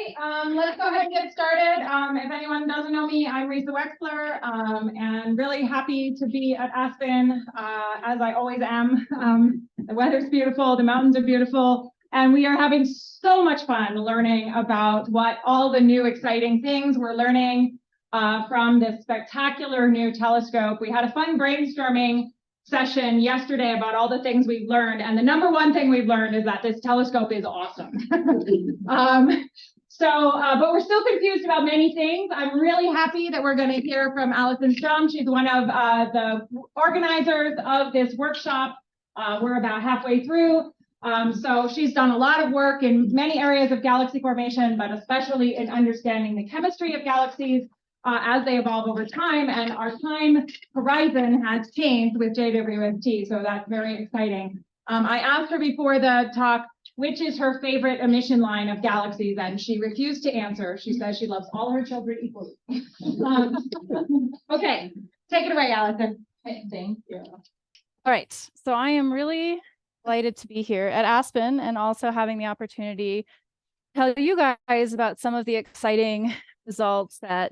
Okay, let's go ahead and get started. If anyone doesn't know me, I'm Risa Wexler, and really happy to be at Aspen, as I always am. The weather's beautiful, the mountains are beautiful, and we are having so much fun learning about what all the new exciting things we're learning from this spectacular new telescope. We had a fun brainstorming session yesterday about all the things we've learned, and the number one thing we've learned is that this telescope is awesome. But we're still confused about many things. I'm really happy that we're going to hear from Allison Strom. She's one of the organizers of this workshop. We're about halfway through. So she's done a lot of work in many areas of galaxy formation, but especially in understanding the chemistry of galaxies as they evolve over time. And our time horizon has changed with JWST, so that's very exciting. I asked her before the talk, which is her favorite emission line of galaxies, and she refused to answer. She says she loves all her children equally. Okay, take it away, Allison. Thank you. All right, so I am really delighted to be here at Aspen and also having the opportunity to tell you guys about some of the exciting results that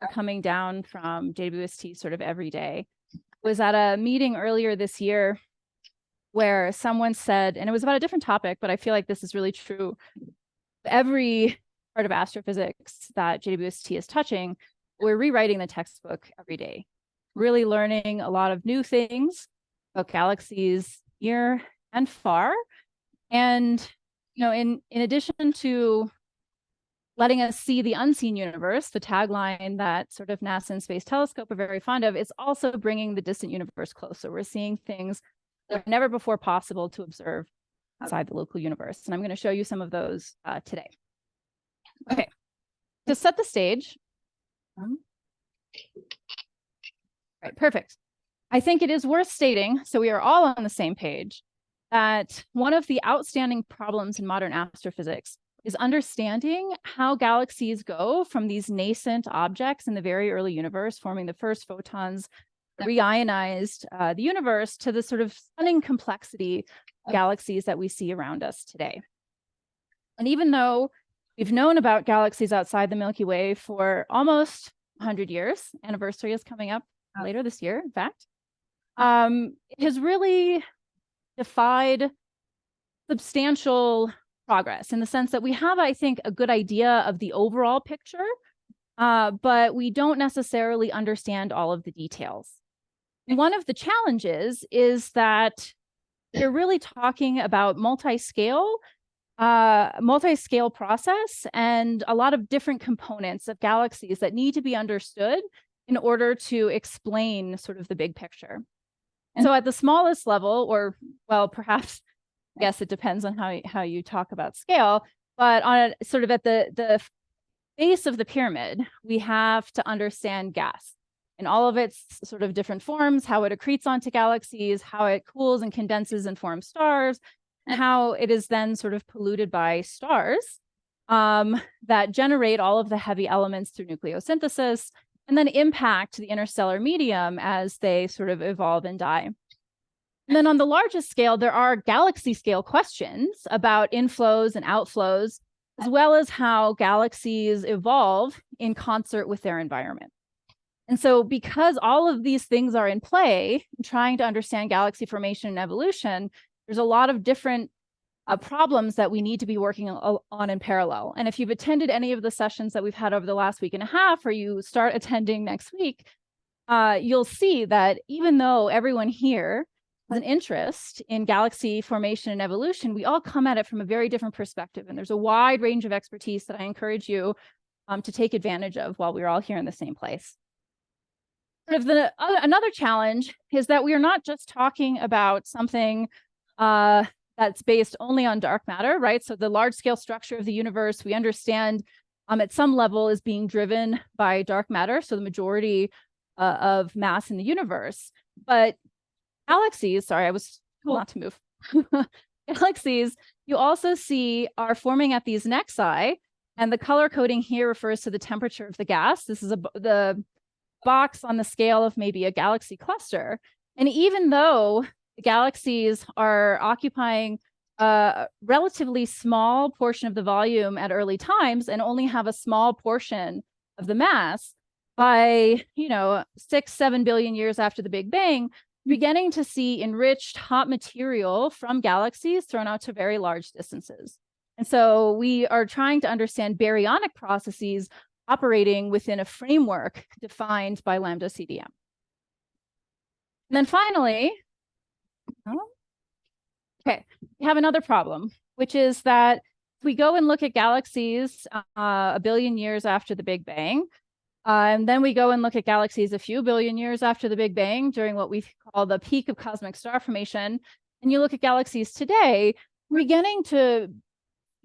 are coming down from JWST sort of every day. I was at a meeting earlier this year where someone said, and it was about a different topic, but I feel like this is really true. Every part of astrophysics that JWST is touching, we're rewriting the textbook every day, really learning a lot of new things about galaxies near and far. And, you know, in addition to letting us see the unseen universe, the tagline that sort of NASA and Space Telescope are very fond of, is also bringing the distant universe closer. We're seeing things that were never before possible to observe outside the local universe. And I'm going to show you some of those today. Okay, to set the stage. Right, perfect. I think it is worth stating, so we are all on the same page, that one of the outstanding problems in modern astrophysics is understanding how galaxies go from these nascent objects in the very early universe, forming the first photons, reionized the universe, to the sort of stunning complexity of galaxies that we see around us today. And even though we've known about galaxies outside the Milky Way for almost 100 years, anniversary is coming up later this year, in fact, it has really defied substantial progress in the sense that we have, I think, a good idea of the overall picture, but we don't necessarily understand all of the details. And one of the challenges is that you're really talking about multi-scale process and a lot of different components of galaxies that need to be understood in order to explain sort of the big picture. And so at the smallest level, or well, perhaps, I guess it depends on how you talk about scale, but on a, sort of at the base of the pyramid, we have to understand gas in all of its sort of different forms, how it accretes onto galaxies, how it cools and condenses and forms stars, and how it is then sort of polluted by stars that generate all of the heavy elements through nucleosynthesis and then impact the interstellar medium as they sort of evolve and die. And then on the largest scale, there are galaxy scale questions about inflows and outflows, as well as how galaxies evolve in concert with their environment. And so because all of these things are in play, trying to understand galaxy formation and evolution, there's a lot of different problems that we need to be working on in parallel. And if you've attended any of the sessions that we've had over the last week and a half, or you start attending next week, you'll see that even though everyone here has an interest in galaxy formation and evolution, we all come at it from a very different perspective. And there's a wide range of expertise that I encourage you to take advantage of while we're all here in the same place. Another challenge is that we are not just talking about something that's based only on dark matter, right? So the large scale structure of the universe, we understand at some level is being driven by dark matter. So the majority of mass in the universe, but galaxies, sorry, I was told not to move. Galaxies, you also see are forming at these nexi, and the color coding here refers to the temperature of the gas. This is the box on the scale of maybe a galaxy cluster. And even though the galaxies are occupying a relatively small portion of the volume at early times and only have a small portion of the mass, by 6-7 billion years after the Big Bang, beginning to see enriched hot material from galaxies thrown out to very large distances. And so we are trying to understand baryonic processes operating within a framework defined by lambda CDM. And then finally, we have another problem, which is that if we go and look at galaxies a billion years after the Big Bang, and then we go and look at galaxies a few billion years after the Big Bang during what we call the peak of cosmic star formation, and you look at galaxies today, we're beginning to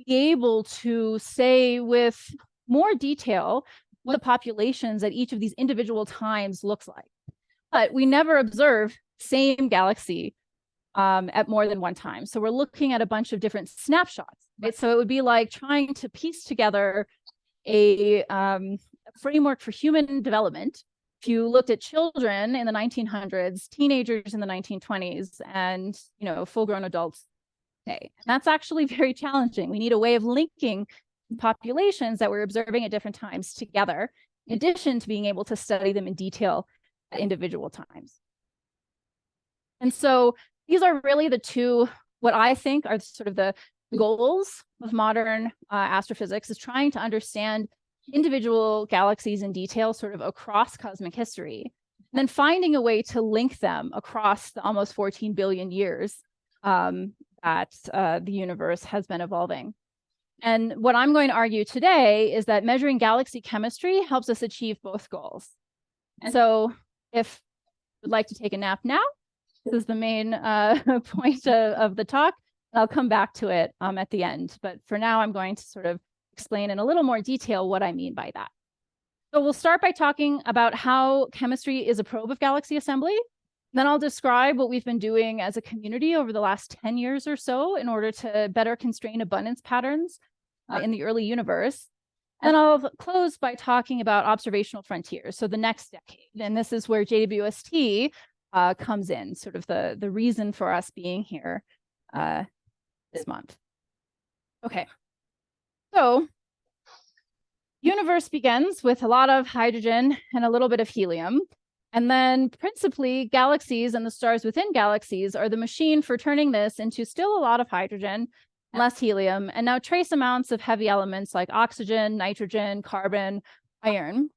be able to say with more detail what the populations at each of these individual times looks like. But we never observe the same galaxy at more than one time. So we're looking at a bunch of different snapshots, right? So it would be like trying to piece together a framework for human development. If you looked at children in the 1900s, teenagers in the 1920s, and full-grown adults today, and that's actually very challenging. We need a way of linking populations that we're observing at different times together, in addition to being able to study them in detail at individual times. And so these are really the two, what I think are sort of the goals of modern astrophysics, is trying to understand individual galaxies in detail sort of across cosmic history, and then finding a way to link them across the almost 14 billion years that the universe has been evolving. And what I'm going to argue today is that measuring galaxy chemistry helps us achieve both goals. And so if you would like to take a nap now, this is the main point of the talk. I'll come back to it at the end. But for now, I'm going to sort of explain in a little more detail what I mean by that. So we'll start by talking about how chemistry is a probe of galaxy assembly. Then I'll describe what we've been doing as a community over the last 10 years or so in order to better constrain abundance patterns in the early universe. And I'll close by talking about observational frontiers, so the next decade. And this is where JWST comes in, sort of the reason for us being here this month. Okay, so universe begins with a lot of hydrogen and a little bit of helium. And then principally galaxies and the stars within galaxies are the machine for turning this into still a lot of hydrogen, less helium, and now trace amounts of heavy elements like oxygen, nitrogen, carbon, iron.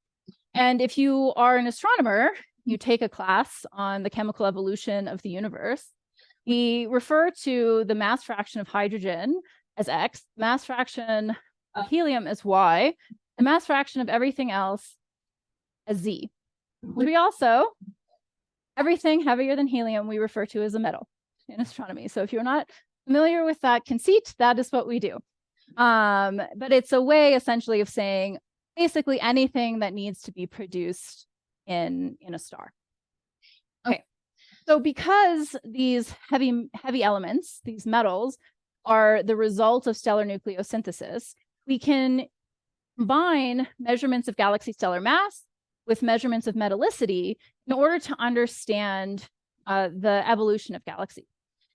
And if you are an astronomer, you take a class on the chemical evolution of the universe. We refer to the mass fraction of hydrogen as X, mass fraction of helium as Y, the mass fraction of everything else as Z. We also, everything heavier than helium, we refer to as a metal in astronomy. So if you're not familiar with that conceit, that is what we do. But it's a way essentially of saying basically anything that needs to be produced in a star. Okay, so because these heavy elements, these metals, are the result of stellar nucleosynthesis, we can combine measurements of galaxy stellar mass with measurements of metallicity in order to understand the evolution of galaxies.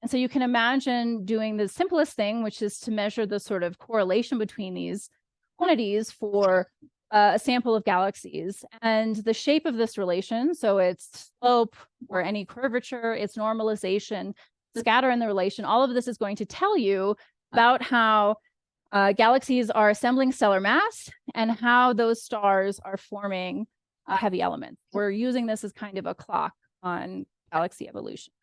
And so you can imagine doing the simplest thing, which is to measure the sort of correlation between these quantities for a sample of galaxies. And the shape of this relation, so its slope or any curvature, its normalization, scatter in the relation, all of this is going to tell you about how galaxies are assembling stellar mass and how those stars are forming heavy elements. We're using this as kind of a clock on galaxy evolution.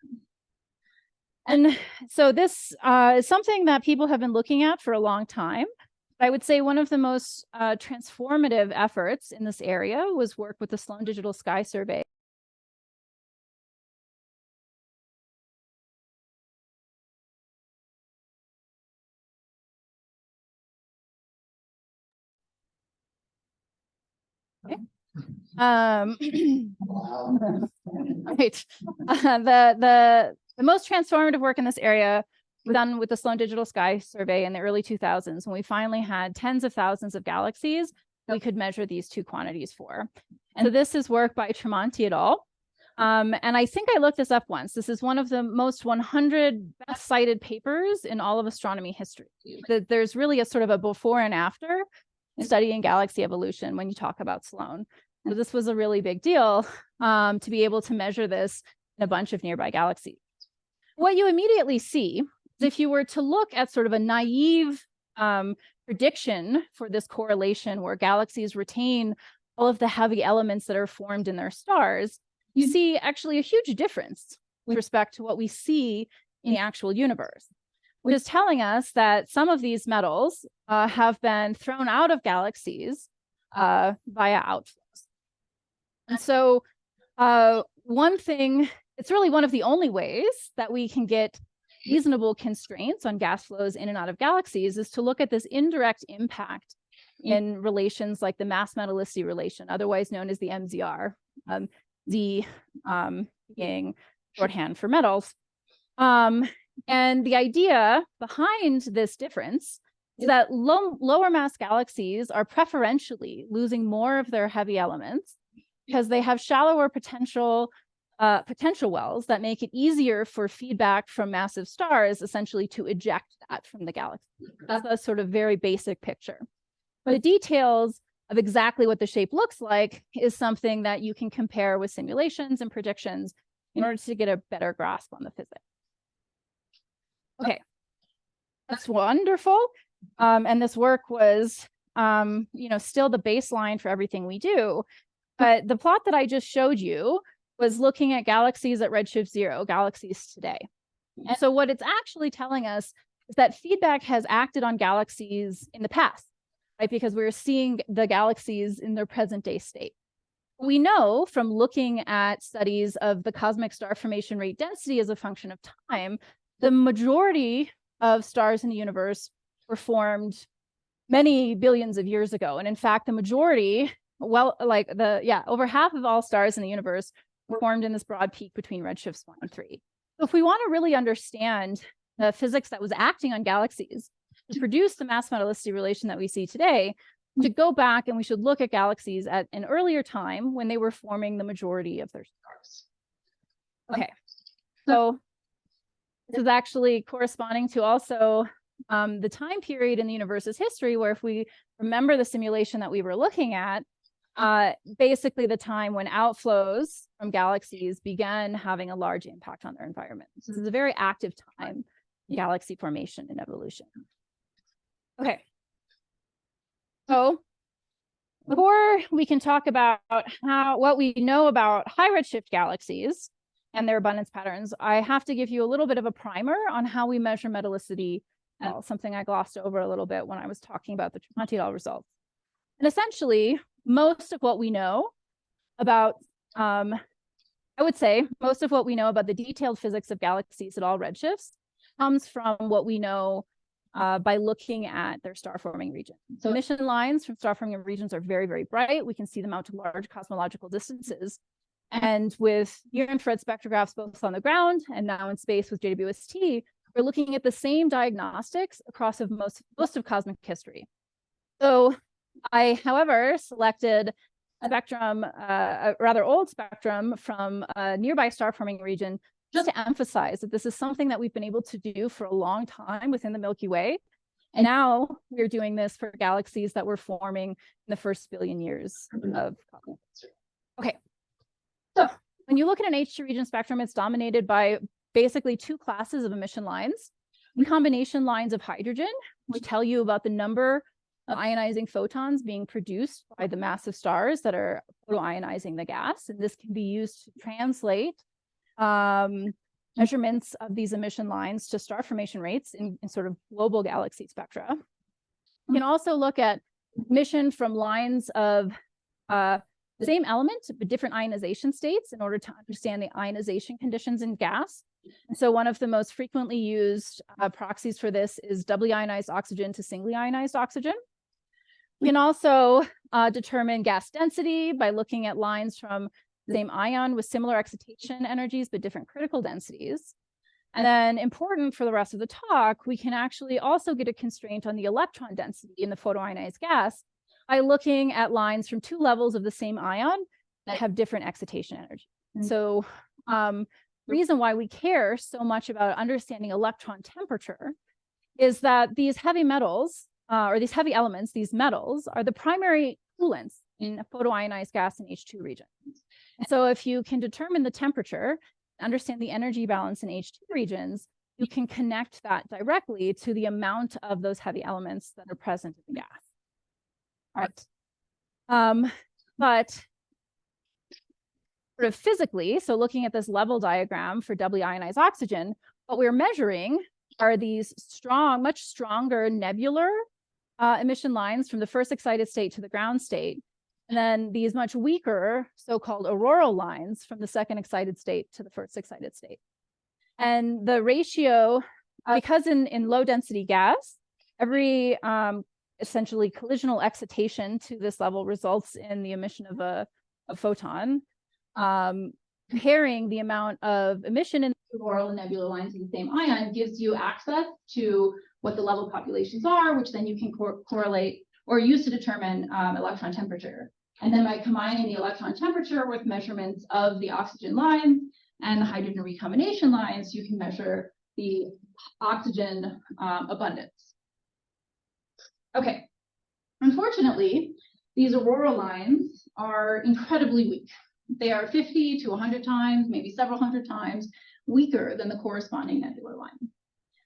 And so this is something that people have been looking at for a long time. I would say one of the most transformative efforts in this area was work with the Sloan Digital Sky Survey. Okay. Right. The most transformative work in this area was done with the Sloan Digital Sky Survey in the early 2000s, when we finally had tens of thousands of galaxies we could measure these two quantities for. And so this is work by Tremonti et al. And I think I looked this up once. This is one of the most 100 best cited papers in all of astronomy history. There's really a sort of a before and after studying galaxy evolution when you talk about Sloan. So this was a really big deal to be able to measure this in a bunch of nearby galaxies. What you immediately see is if you were to look at sort of a naive prediction for this correlation where galaxies retain all of the heavy elements that are formed in their stars, you see actually a huge difference with respect to what we see in the actual universe, which is telling us that some of these metals have been thrown out of galaxies via outflows. And so one thing, it's really one of the only ways that we can get reasonable constraints on gas flows in and out of galaxies is to look at this indirect impact in relations like the mass metallicity relation, otherwise known as the MZR. Z being shorthand for metals. And the idea behind this difference is that lower mass galaxies are preferentially losing more of their heavy elements because they have shallower potential wells that make it easier for feedback from massive stars essentially to eject that from the galaxy. That's a sort of very basic picture. But the details of exactly what the shape looks like is something that you can compare with simulations and predictions in order to get a better grasp on the physics. Okay, that's wonderful. And this work was, still the baseline for everything we do. But the plot that I just showed you was looking at galaxies at redshift 0, galaxies today. And so what it's actually telling us is that feedback has acted on galaxies in the past. Right, because we're seeing the galaxies in their present day state. We know from looking at studies of the cosmic star formation rate density as a function of time, the majority of stars in the universe were formed many billions of years ago. And in fact, the majority, over half of all stars in the universe were formed in this broad peak between redshifts 1 and 3. So if we want to really understand the physics that was acting on galaxies to produce the mass metallicity relation that we see today, to go back and we should look at galaxies at an earlier time when they were forming the majority of their stars. Okay, so this is actually corresponding to also the time period in the universe's history where if we remember the simulation that we were looking at, basically the time when outflows from galaxies began having a large impact on their environment. So this is a very active time in galaxy formation and evolution. Okay, so before we can talk about what we know about high redshift galaxies and their abundance patterns, I have to give you a little bit of a primer on how we measure metallicity, something I glossed over a little bit when I was talking about the Tramonti-et-al. Results. And essentially, most of what we know about, I would say, most of what we know about the detailed physics of galaxies at all redshifts comes from what we know by looking at their star forming region. So emission lines from star forming regions are very, very bright. We can see them out to large cosmological distances. And with near-infrared spectrographs, both on the ground and now in space with JWST, we're looking at the same diagnostics across most of cosmic history. So I, however, selected a spectrum, a rather old spectrum from a nearby star forming region, just to emphasize that this is something that we've been able to do for a long time within the Milky Way. And now we're doing this for galaxies that were forming in the first billion years of cosmic history. Okay, so when you look at an H2 region spectrum, it's dominated by basically two classes of emission lines. Combination lines of hydrogen, which tell you about the number of ionizing photons being produced by the massive stars that are photoionizing the gas. And this can be used to translate measurements of these emission lines to star formation rates in sort of global galaxy spectra. You can also look at emission from lines of the same element, but different ionization states in order to understand the ionization conditions in gas. And so one of the most frequently used proxies for this is doubly ionized oxygen to singly ionized oxygen. We can also determine gas density by looking at lines from same ion with similar excitation energies, but different critical densities. And then important for the rest of the talk, we can actually also get a constraint on the electron density in the photoionized gas by looking at lines from two levels of the same ion that have different excitation energy. So the reason why we care so much about understanding electron temperature is that these heavy metals, or these heavy elements, these metals, are the primary coolants in photoionized gas and H2 regions. And so if you can determine the temperature, understand the energy balance in H2 regions, you can connect that directly to the amount of those heavy elements that are present in the gas. All right. But sort of physically, so looking at this level diagram for doubly ionized oxygen, what we're measuring are these strong, much stronger nebular emission lines from the first excited state to the ground state. And then these much weaker so-called auroral lines from the second excited state to the first excited state. And the ratio, because in low density gas, every essentially collisional excitation to this level results in the emission of a photon. Comparing the amount of emission in the auroral and nebular lines of the same ion gives you access to what the level populations are, which then you can correlate or use to determine electron temperature. And then by combining the electron temperature with measurements of the oxygen lines and the hydrogen recombination lines, you can measure the oxygen abundance. Okay, unfortunately, these auroral lines are incredibly weak. They are 50 to 100 times, maybe several hundred times weaker than the corresponding nebular line.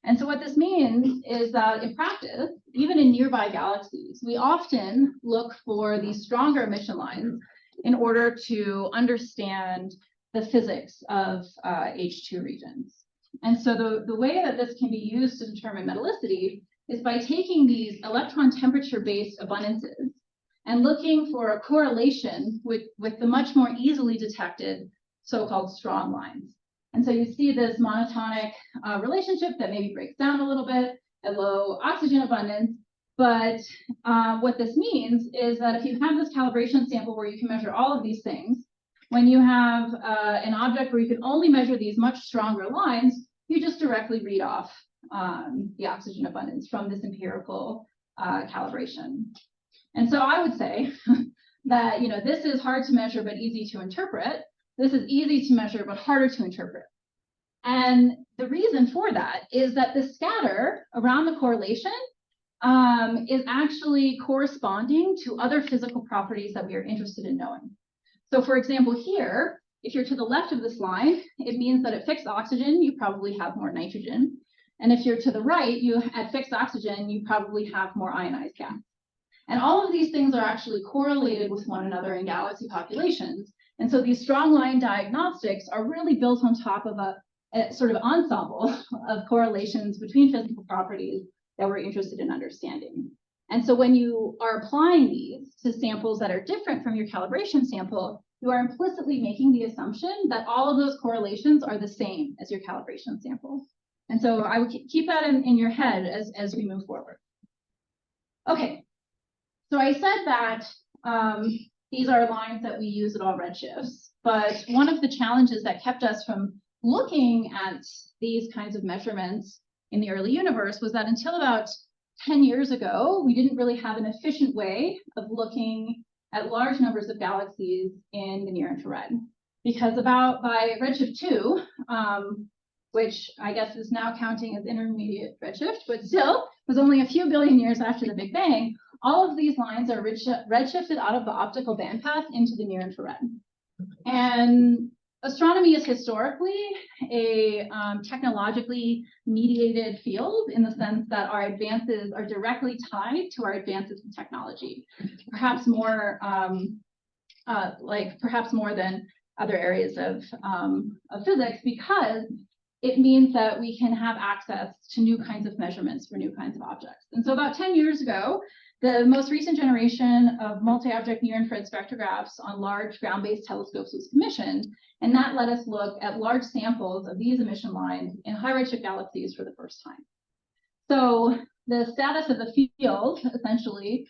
And so what this means is that in practice, even in nearby galaxies, we often look for these stronger emission lines in order to understand the physics of H2 regions. And so the way that this can be used to determine metallicity is by taking these electron temperature-based abundances and looking for a correlation with the much more easily detected so-called Strom lines. And so you see this monotonic relationship that maybe breaks down a little bit at low oxygen abundance. But what this means is that if you have this calibration sample where you can measure all of these things, when you have an object where you can only measure these much stronger lines, you just directly read off the oxygen abundance from this empirical calibration. And so I would say that this is hard to measure but easy to interpret. This is easy to measure but harder to interpret. And the reason for that is that the scatter around the correlation is actually corresponding to other physical properties that we are interested in knowing. So for example, here, if you're to the left of this line, it means that at fixed oxygen, you probably have more nitrogen. And if you're to the right, at fixed oxygen, you probably have more ionized gas. And all of these things are actually correlated with one another in galaxy populations. And so these strong line diagnostics are really built on top of a sort of ensemble of correlations between physical properties that we're interested in understanding. And so when you are applying these to samples that are different from your calibration sample, you are implicitly making the assumption that all of those correlations are the same as your calibration sample. And so I would keep that in your head as we move forward. Okay, so I said that these are lines that we use at all redshifts, but one of the challenges that kept us from looking at these kinds of measurements in the early universe was that until about 10 years ago, we didn't really have an efficient way of looking at large numbers of galaxies in the near infrared. Because by redshift 2, which I guess is now counting as intermediate redshift, but still was only a few billion years after the Big Bang, all of these lines are redshifted out of the optical bandpath into the near infrared. And astronomy is historically a technologically mediated field in the sense that our advances are directly tied to our advances in technology, perhaps more than other areas of physics, because it means that we can have access to new kinds of measurements for new kinds of objects. And so about 10 years ago, the most recent generation of multi-object near-infrared spectrographs on large ground-based telescopes was commissioned, and that let us look at large samples of these emission lines in high-redshift galaxies for the first time. So the status of the field, essentially,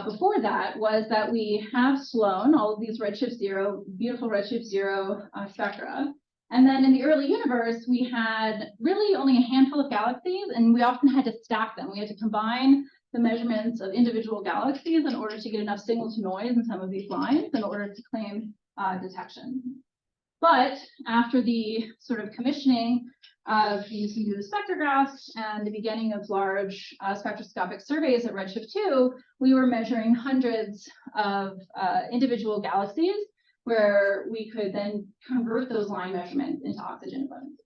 before that was that we have Sloan, all of these redshift 0, beautiful redshift 0 spectra. And then in the early universe, we had really only a handful of galaxies, and we often had to stack them. We had to combine the measurements of individual galaxies in order to get enough signal to noise in some of these lines in order to claim detection. But after the sort of commissioning of these new spectrographs and the beginning of large spectroscopic surveys at Redshift 2, we were measuring hundreds of individual galaxies where we could then convert those line measurements into oxygen abundance.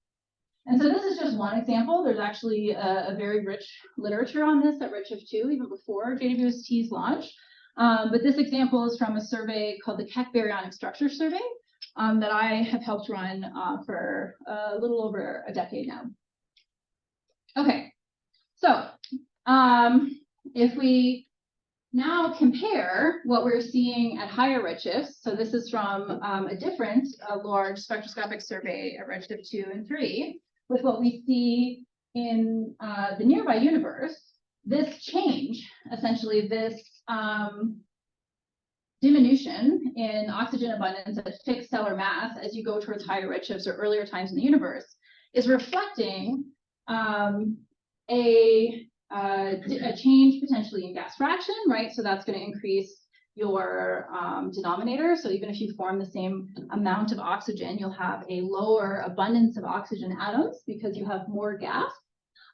And so this is just one example. There's actually a very rich literature on this at Redshift 2, even before JWST's launch. But this example is from a survey called the Keck Baryonic Structure Survey that I have helped run for a little over a decade now. Okay, so if we now compare what we're seeing at higher redshifts, so this is from a different large spectroscopic survey at Redshift 2 and 3, with what we see in the nearby universe, this change, essentially this diminution in oxygen abundance at fixed stellar mass as you go towards higher redshifts or earlier times in the universe, is reflecting a change potentially in gas fraction, right? So that's going to increase your denominator. So even if you form the same amount of oxygen, you'll have a lower abundance of oxygen atoms because you have more gas,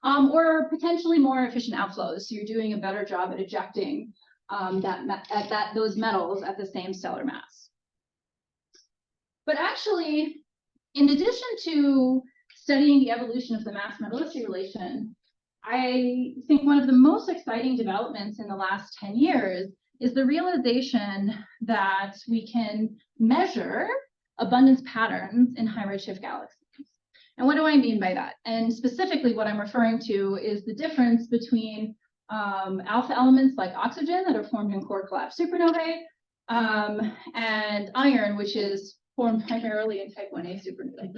or potentially more efficient outflows. So you're doing a better job at ejecting those metals at the same stellar mass. But actually, in addition to studying the evolution of the mass-metallicity relation, I think one of the most exciting developments in the last 10 years is the realization that we can measure abundance patterns in high redshift galaxies. And what do I mean by that? And specifically, what I'm referring to is the difference between alpha elements like oxygen that are formed in core collapse supernovae and iron, which is formed primarily in type 1a supernovae.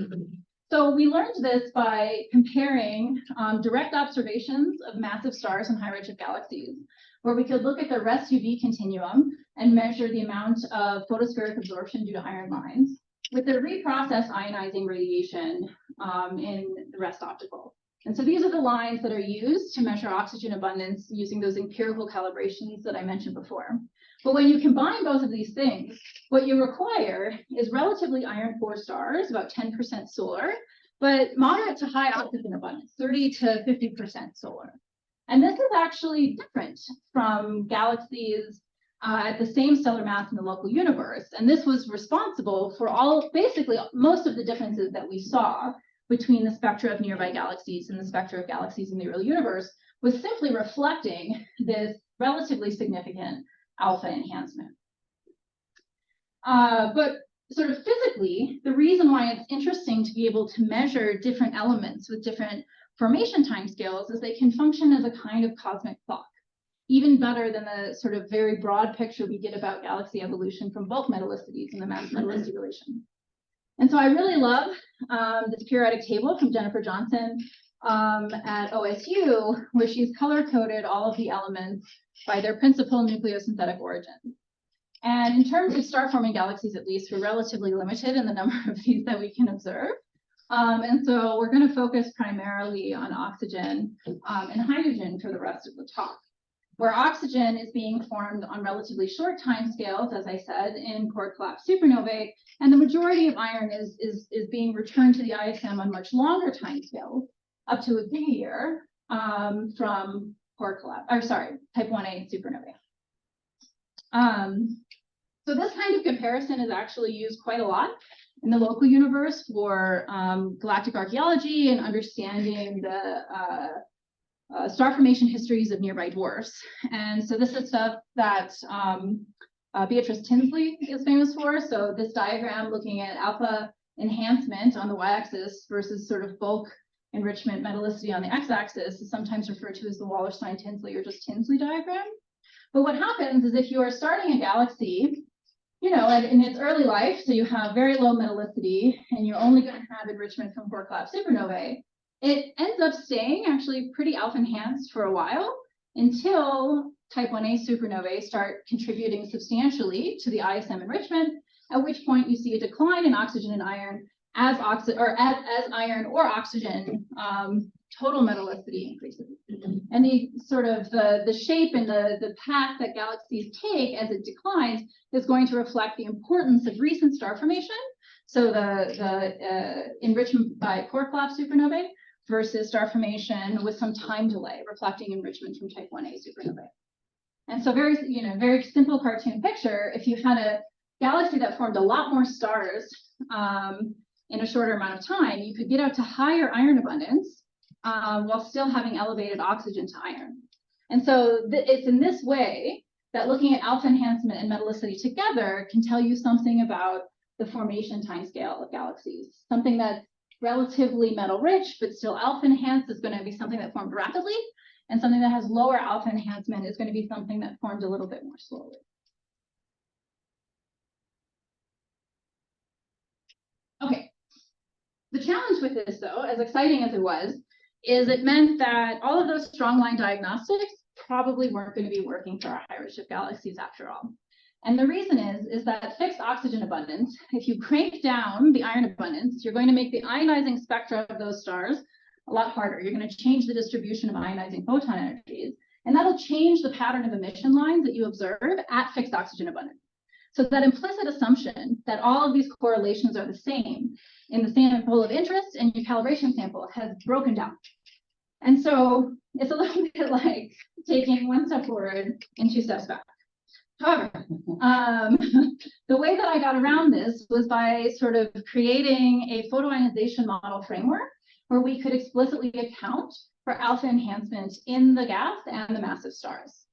So we learned this by comparing direct observations of massive stars in high redshift galaxies, where we could look at the rest UV continuum and measure the amount of photospheric absorption due to iron lines with the reprocessed ionizing radiation in the rest optical. And so these are the lines that are used to measure oxygen abundance using those empirical calibrations that I mentioned before. But when you combine both of these things, what you require is relatively iron-poor stars, about 10% solar, but moderate to high oxygen abundance, 30 to 50% solar. And this is actually different from galaxies at the same stellar mass in the local universe. And this was responsible for basically most of the differences that we saw between the spectra of nearby galaxies and the spectra of galaxies in the early universe, was simply reflecting this relatively significant alpha enhancement. But sort of physically, the reason why it's interesting to be able to measure different elements with different formation timescales is they can function as a kind of cosmic clock, even better than the sort of very broad picture we get about galaxy evolution from bulk metallicities and the mass-metallicity relation. And so I really love this periodic table from Jennifer Johnson at OSU, where she's color-coded all of the elements by their principal nucleosynthetic origin. And in terms of star-forming galaxies, at least, we're relatively limited in the number of these that we can observe. And so we're going to focus primarily on oxygen and hydrogen for the rest of the talk, where oxygen is being formed on relatively short timescales, as I said, in core collapse supernovae, and the majority of iron is being returned to the ISM on much longer timescales, up to a gigayear, from core collapse, or sorry, type 1a supernovae. So this kind of comparison is actually used quite a lot in the local universe for galactic archaeology and understanding the star formation histories of nearby dwarfs. And so this is stuff that Beatrice Tinsley is famous for. So this diagram looking at alpha enhancement on the y-axis versus sort of bulk enrichment metallicity on the x-axis is sometimes referred to as the Wallerstein-Tinsley or just Tinsley diagram. But what happens is if you are starting a galaxy, you know, in its early life, so you have very low metallicity and you're only going to have enrichment from core collapse supernovae, it ends up staying actually pretty alpha enhanced for a while until type 1a supernovae start contributing substantially to the ISM enrichment, at which point you see a decline in oxygen and iron as iron or oxygen total metallicity increases. And the sort of the shape and the path that galaxies take as it declines is going to reflect the importance of recent star formation. So the enrichment by core collapse supernovae versus star formation with some time delay, reflecting enrichment from type 1a supernovae. And so very simple cartoon picture, if you had a galaxy that formed a lot more stars in a shorter amount of time, you could get out to higher iron abundance while still having elevated oxygen to iron. And so it's in this way that looking at alpha enhancement and metallicity together can tell you something about the formation timescale of galaxies. Something that's relatively metal rich, but still alpha enhanced is going to be something that formed rapidly, and something that has lower alpha enhancement is going to be something that formed a little bit more slowly. Okay. The challenge with this, though, as exciting as it was, is it meant that all of those strong line diagnostics probably weren't going to be working for our high redshift galaxies after all. And the reason is that fixed oxygen abundance, if you crank down the iron abundance, you're going to make the ionizing spectra of those stars a lot harder. You're going to change the distribution of ionizing photon energies, and that'll change the pattern of emission lines that you observe at fixed oxygen abundance. So that implicit assumption that all of these correlations are the same in the sample of interest and your calibration sample has broken down. And so it's a little bit like taking one step forward and 2 steps back. However, the way that I got around this was by sort of creating a photoionization model framework where we could explicitly account for alpha enhancement in the gas and the massive stars.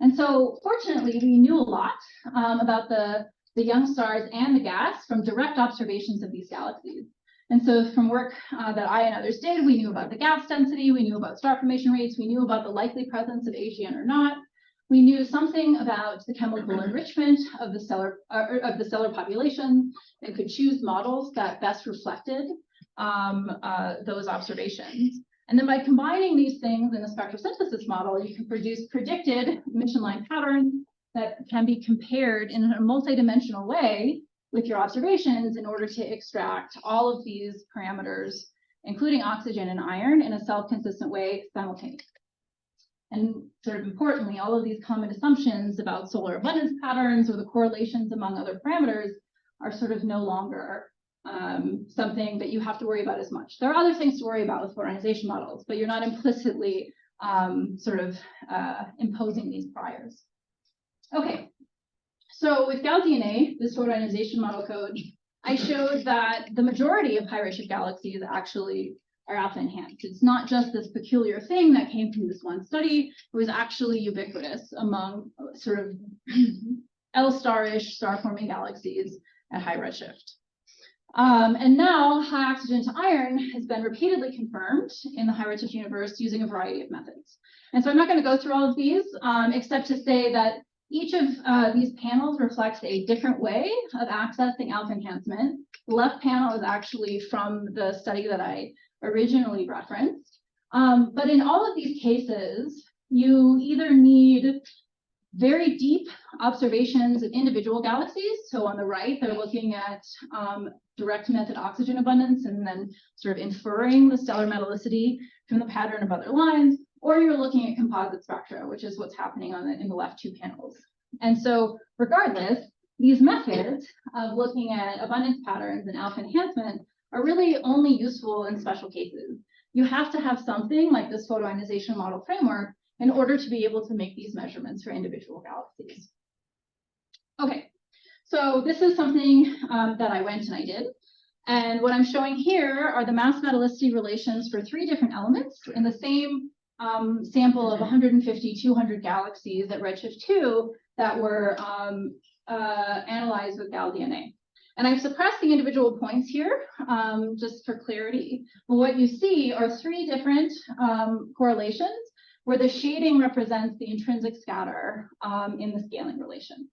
And so fortunately, we knew a lot about the young stars and the gas from direct observations of these galaxies. And so from work that I and others did, we knew about the gas density, we knew about star formation rates, we knew about the likely presence of AGN or not. We knew something about the chemical enrichment of the stellar population, and could choose models that best reflected those observations. And then by combining these things in a spectrosynthesis model, you can produce predicted emission line patterns that can be compared in a multidimensional way with your observations in order to extract all of these parameters, including oxygen and iron, in a self-consistent way simultaneously. And sort of importantly, all of these common assumptions about solar abundance patterns or the correlations among other parameters are sort of no longer something that you have to worry about as much. There are other things to worry about with photoionization models, but you're not implicitly imposing these priors. Okay, so with GalDNA, this photoionization model code, I showed that the majority of high redshift galaxies actually are alpha enhanced. It's not just this peculiar thing that came from this one study. It was actually ubiquitous among sort of L-star-ish star-forming galaxies at high redshift. And now high oxygen to iron has been repeatedly confirmed in the high redshift universe using a variety of methods. And so I'm not going to go through all of these, except to say that each of these panels reflects a different way of accessing alpha enhancement. The left panel is actually from the study that I originally referenced. But in all of these cases, you either need very deep observations of individual galaxies. So on the right, they're looking at direct method oxygen abundance and then sort of inferring the stellar metallicity from the pattern of other lines, or you're looking at composite spectra, which is what's happening in the left 2 panels. And so regardless, these methods of looking at abundance patterns and alpha enhancement are really only useful in special cases. You have to have something like this photoionization model framework in order to be able to make these measurements for individual galaxies. Okay, so this is something that I went and I did. And what I'm showing here are the mass metallicity relations for 3 different elements in the same sample of 150, 200 galaxies at redshift 2 that were analyzed with GalDNA. And I've suppressed the individual points here just for clarity. But what you see are 3 different correlations where the shading represents the intrinsic scatter in the scaling relation.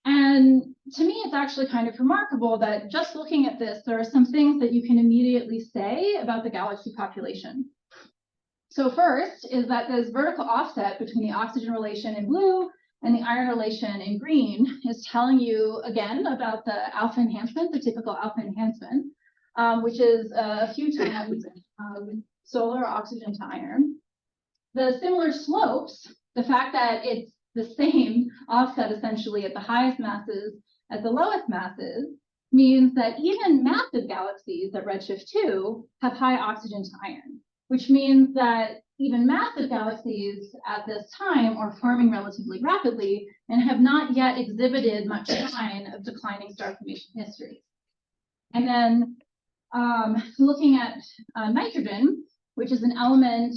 And to me, it's actually kind of remarkable that just looking at this, there are some things that you can immediately say about the galaxy population. So first is that this vertical offset between the oxygen relation in blue and the iron relation in green is telling you, again, about the alpha enhancement, the typical alpha enhancement, which is a few times solar oxygen to iron. The similar slopes, the fact that it's the same offset essentially at the highest masses as the lowest masses, means that even massive galaxies at redshift 2 have high oxygen to iron, which means that even massive galaxies at this time are forming relatively rapidly and have not yet exhibited much sign of declining star formation history. And then looking at nitrogen, which is an element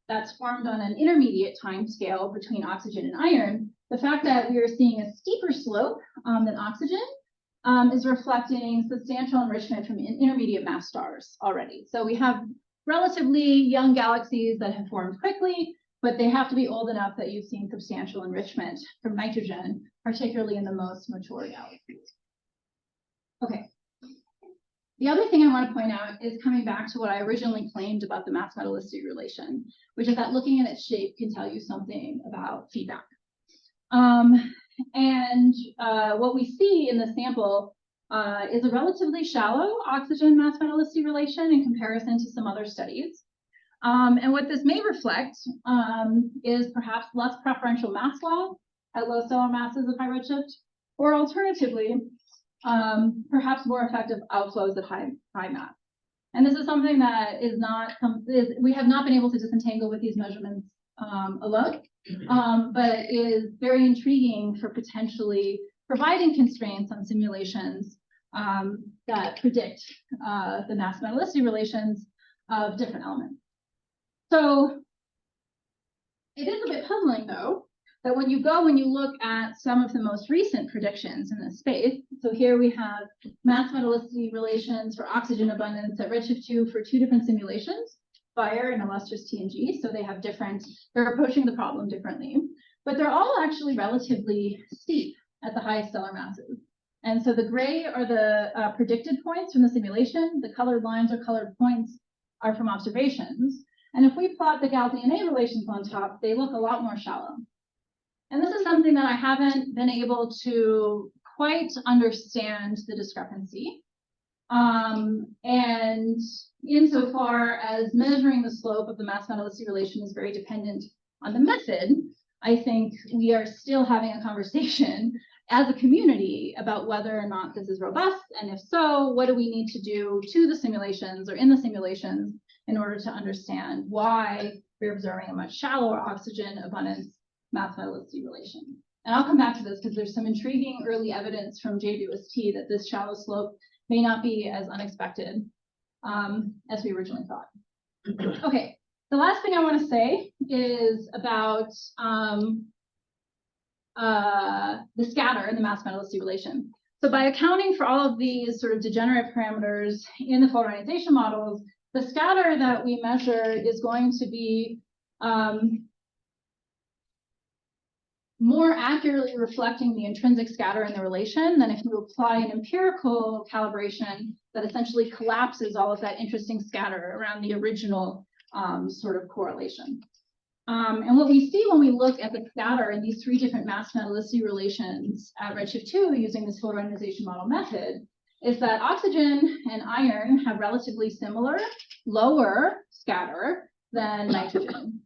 that's formed on an intermediate time scale between oxygen and iron, the fact that we are seeing a steeper slope than oxygen is reflecting substantial enrichment from intermediate mass stars already. So we have relatively young galaxies that have formed quickly, but they have to be old enough that you've seen substantial enrichment from nitrogen, particularly in the most mature galaxies. Okay. The other thing I want to point out is coming back to what I originally claimed about the mass metallicity relation, which is that looking at its shape can tell you something about feedback. What we see in the sample is a relatively shallow oxygen mass metallicity relation in comparison to some other studies. And what this may reflect is perhaps less preferential mass loss at low stellar masses of high redshift, or alternatively, perhaps more effective outflows at high mass. And this is something that is not, we have not been able to disentangle with these measurements alone, but is very intriguing for potentially providing constraints on simulations that predict the mass metallicity relations of different elements. So it is a bit puzzling, though, that when you look at some of the most recent predictions in this space, so here we have mass metallicity relations for oxygen abundance at redshift 2 for two different simulations, fire and illustrious TNG. So they have they're approaching the problem differently, but they're all actually relatively steep at the highest stellar masses. And so the gray are the predicted points from the simulation. The colored lines or colored points are from observations. And if we plot the gal-DNA relations on top, they look a lot more shallow. And this is something that I haven't been able to quite understand the discrepancy. And insofar as measuring the slope of the mass metallicity relation is very dependent on the method, I think we are still having a conversation as a community about whether or not this is robust, and if so, what do we need to do to the simulations or in the simulations in order to understand why we're observing a much shallower oxygen abundance mass metallicity relation. And I'll come back to this because there's some intriguing early evidence from JWST that this shallow slope may not be as unexpected as we originally thought. Okay, the last thing I want to say is about the scatter in the mass metallicity relation. So by accounting for all of these sort of degenerate parameters in the photoionization models, the scatter that we measure is going to be more accurately reflecting the intrinsic scatter in the relation than if you apply an empirical calibration that essentially collapses all of that interesting scatter around the original sort of correlation. And what we see when we look at the scatter in these three different mass metallicity relations at redshift 2 using this photoionization model method is that oxygen and iron have relatively similar, lower scatter than nitrogen.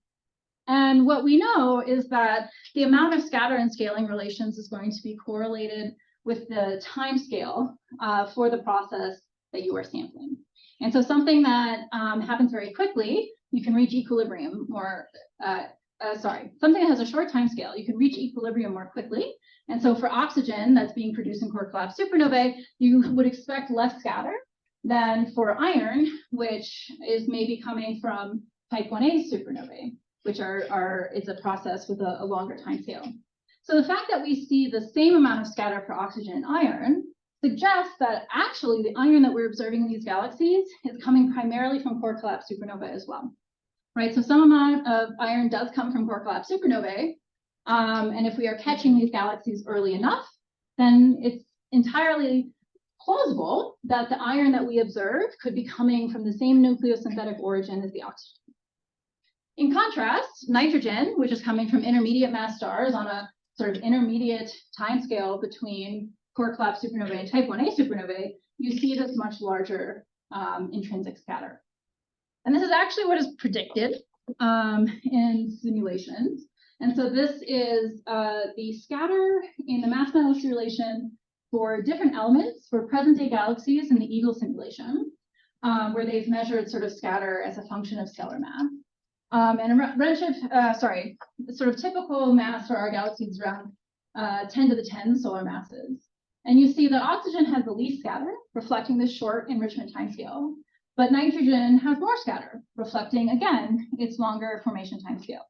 And what we know is that the amount of scatter and scaling relations is going to be correlated with the time scale for the process that you are sampling. And so something that happens very quickly, you can reach equilibrium more, something that has a short time scale, you can reach equilibrium more quickly. And so for oxygen that's being produced in core collapse supernovae, you would expect less scatter than for iron, which is maybe coming from type 1a supernovae, which it's a process with a longer time scale. So the fact that we see the same amount of scatter for oxygen and iron suggests that actually the iron that we're observing in these galaxies is coming primarily from core collapse supernovae as well, right? So some amount of iron does come from core collapse supernovae, and if we are catching these galaxies early enough, then it's entirely plausible that the iron that we observe could be coming from the same nucleosynthetic origin as the oxygen. In contrast, nitrogen, which is coming from intermediate mass stars on a sort of intermediate timescale between core collapse supernovae and type 1a supernovae, you see this much larger intrinsic scatter. And this is actually what is predicted in simulations. And so this is the scatter in the mass metallicity relation for different elements for present-day galaxies in the EAGLE simulation, where they've measured sort of scatter as a function of stellar mass. And redshift, sort of typical mass for our galaxies is around 10 to the 10 solar masses. And you see that oxygen has the least scatter, reflecting this short enrichment timescale, but nitrogen has more scatter, reflecting, again, its longer formation timescale.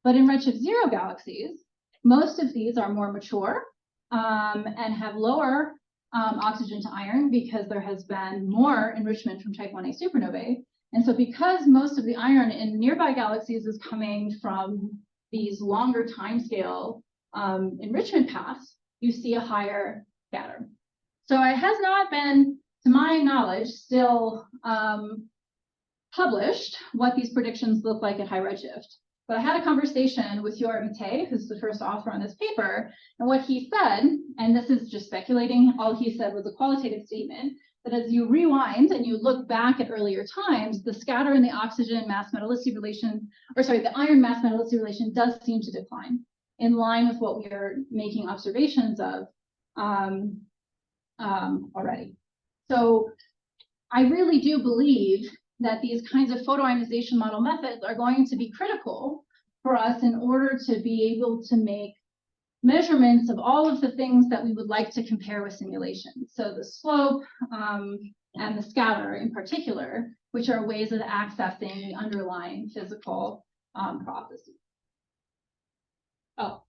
But in redshift 0 galaxies, most of these are more mature and have lower oxygen to iron because there has been more enrichment from type 1a supernovae. And so because most of the iron in nearby galaxies is coming from these longer timescale enrichment paths, you see a higher scatter. So it has not been, to my knowledge, still published what these predictions look like at high redshift. But I had a conversation with Yor Mate, who's the first author on this paper, and what he said, and this is just speculating, all he said was a qualitative statement, that as you rewind and you look back at earlier times, the scatter in the oxygen mass metallicity relation, or sorry, the iron mass metallicity relation does seem to decline in line with what we are making observations of already. So I really do believe that these kinds of photoionization model methods are going to be critical for us in order to be able to make measurements of all of the things that we would like to compare with simulation. So the slope and the scatter in particular, which are ways of accessing the underlying physical processes. Oh,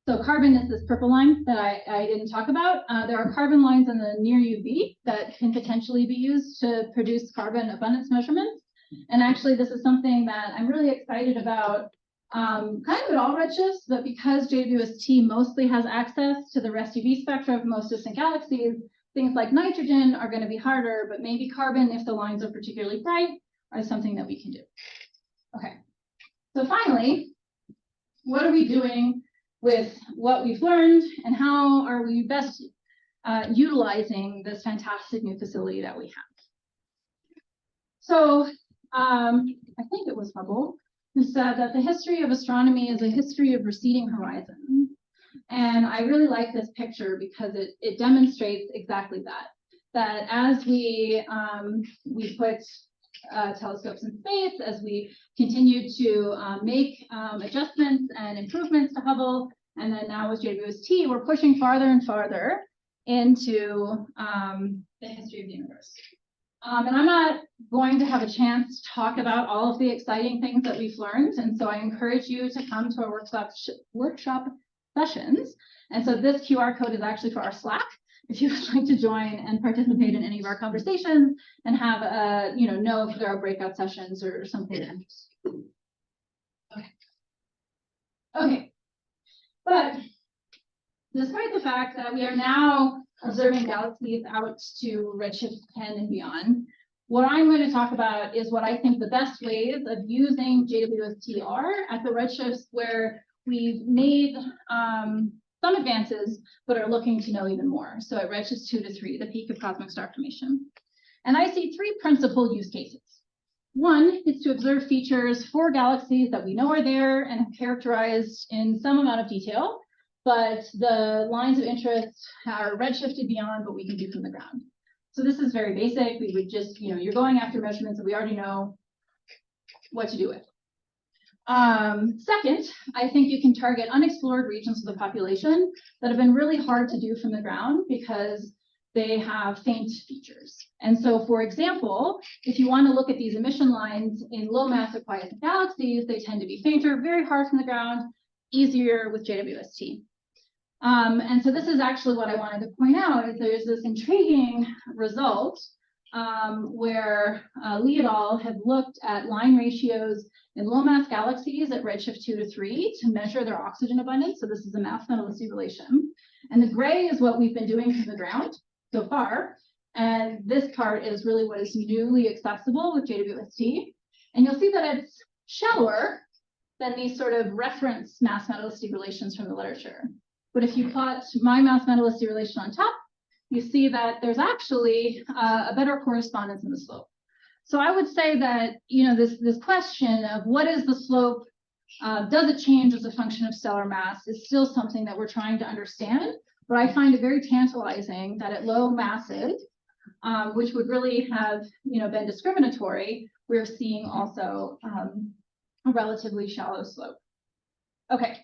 so carbon is this purple line that I didn't talk about. There are carbon lines in the near UV that can potentially be used to produce carbon abundance measurements. And actually, this is something that I'm really excited about, kind of at all redshifts, but because JWST mostly has access to the rest UV spectra of most distant galaxies, things like nitrogen are going to be harder, but maybe carbon, if the lines are particularly bright, are something that we can do. Okay, so finally, what are we doing with what we've learned, and how are we best utilizing this fantastic new facility that we have? So I think it was Hubble who said that the history of astronomy is a history of receding horizons. And I really like this picture because it demonstrates exactly that. That as we put telescopes in space, as we continue to make adjustments and improvements to Hubble, and then now with JWST, we're pushing farther and farther into the history of the universe. And I'm not going to have a chance to talk about all of the exciting things that we've learned, and so I encourage you to come to our workshop sessions. And so this QR code is actually for our Slack, if you would like to join and participate in any of our conversations and have know if there are breakout sessions or something. Okay. But despite the fact that we are now observing galaxies out to redshift 10 and beyond, what I'm going to talk about is what I think the best ways of using JWST are at the redshifts where we've made some advances, but are looking to know even more. So at redshifts 2 to 3, the peak of cosmic star formation. And I see 3 principal use cases. One is to observe features for galaxies that we know are there and have characterized in some amount of detail, but the lines of interest are redshifted beyond what we can do from the ground. So this is very basic. We would just, you're going after measurements that we already know what to do with. Second, I think you can target unexplored regions of the population that have been really hard to do from the ground because they have faint features. And so, for example, if you want to look at these emission lines in low mass or quiescent galaxies, they tend to be fainter, very hard from the ground, easier with JWST. And so this is actually what I wanted to point out, is there's this intriguing result where Lee et al. Have looked at line ratios in low mass galaxies at redshift 2 to 3 to measure their oxygen abundance. So this is a mass metallicity relation. And the gray is what we've been doing from the ground so far. And this part is really what is newly accessible with JWST. And you'll see that it's shallower than these sort of reference mass metallicity relations from the literature. But if you plot my mass metallicity relation on top, you see that there's actually a better correspondence in the slope. So I would say that, this question of what is the slope, does it change as a function of stellar mass, is still something that we're trying to understand but I find it very tantalizing that at low masses, which would really have, been discriminatory, we're seeing also a relatively shallow slope. Okay,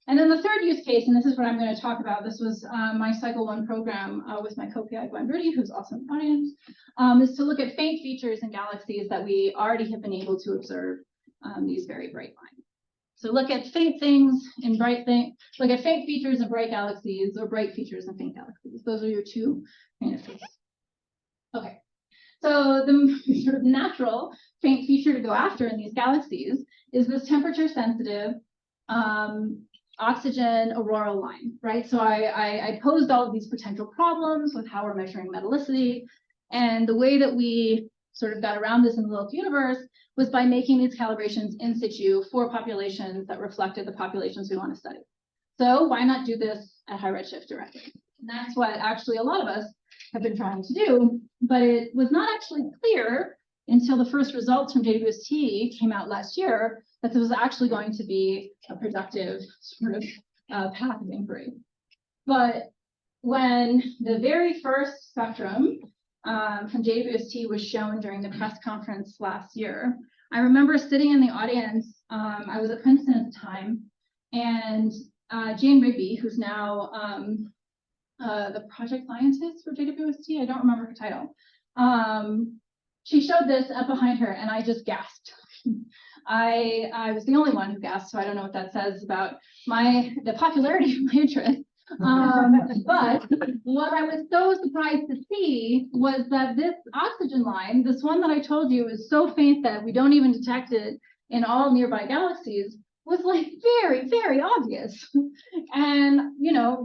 and then the third use case, and this is what I'm going to talk about. This was my Cycle 1 program with my co-PI Gwen Rudy, who's also in the audience, is to look at faint features in galaxies that we already have been able to observe these very bright lines. So look at faint things in bright things, look at faint features in bright galaxies or bright features in faint galaxies. Those are your two kind of things. Okay, so the sort of natural faint feature to go after in these galaxies is this temperature sensitive oxygen auroral line, right? So I posed all of these potential problems with how we're measuring metallicity, and the way that we sort of got around this in the local universe was by making these calibrations in situ for populations that reflected the populations we want to study. So why not do this at high redshift directly? And that's what actually a lot of us have been trying to do, but it was not actually clear until the first results from JWST came out last year that this was actually going to be a productive sort of path of inquiry. But when the very first spectrum from JWST was shown during the press conference last year, I remember sitting in the audience. I was at Princeton at the time, and Jane Rigby, who's now the project scientist for JWST, I don't remember her title. She showed this up behind her, and I just gasped. I was the only one who gasped, so I don't know what that says about the popularity of my interest. But what I was so surprised to see was that this oxygen line, this one that I told you is so faint that we don't even detect it in all nearby galaxies, was like very, very obvious. And,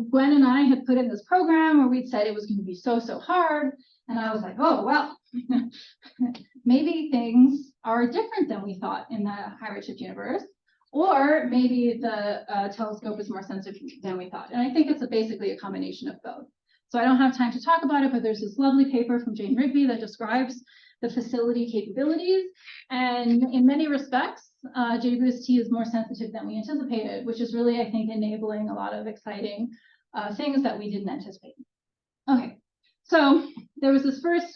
Gwen and I had put in this program where we'd said it was going to be so hard. And I was like, oh, well, maybe things are different than we thought in the high redshift universe. Or maybe the telescope is more sensitive than we thought. And I think it's basically a combination of both. So I don't have time to talk about it, but there's this lovely paper from Jane Rigby that describes the facility capabilities. And in many respects, JWST is more sensitive than we anticipated, which is really, I think, enabling a lot of exciting things that we didn't anticipate. Okay, so there was this first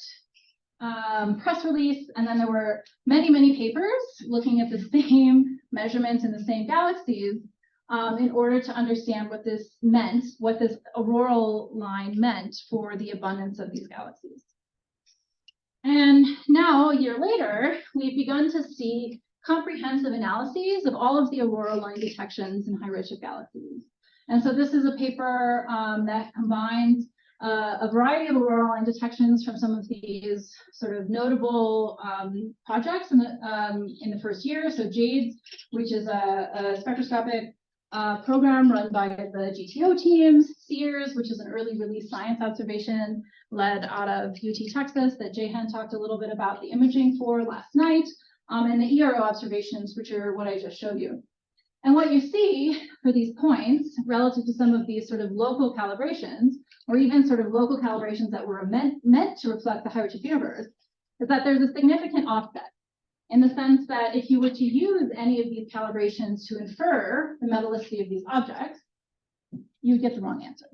press release, and then there were many papers looking at the same measurements in the same galaxies in order to understand what this meant, what this auroral line meant for the abundance of these galaxies. And now, a year later, we've begun to see comprehensive analyses of all of the auroral line detections in high redshift galaxies. And so this is a paper that combines a variety of auroral line detections from some of these sort of notable projects in the first year. So JADES, which is a spectroscopic program run by the GTO teams, SEERS, which is an early release science observation led out of UT Texas that Jehan talked a little bit about the imaging for last night, and the ERO observations, which are what I just showed you. And what you see for these points relative to some of these sort of local calibrations, or even sort of local calibrations that were meant to reflect the high redshift universe, is that there's a significant offset in the sense that if you were to use any of these calibrations to infer the metallicity of these objects, you'd get the wrong answer.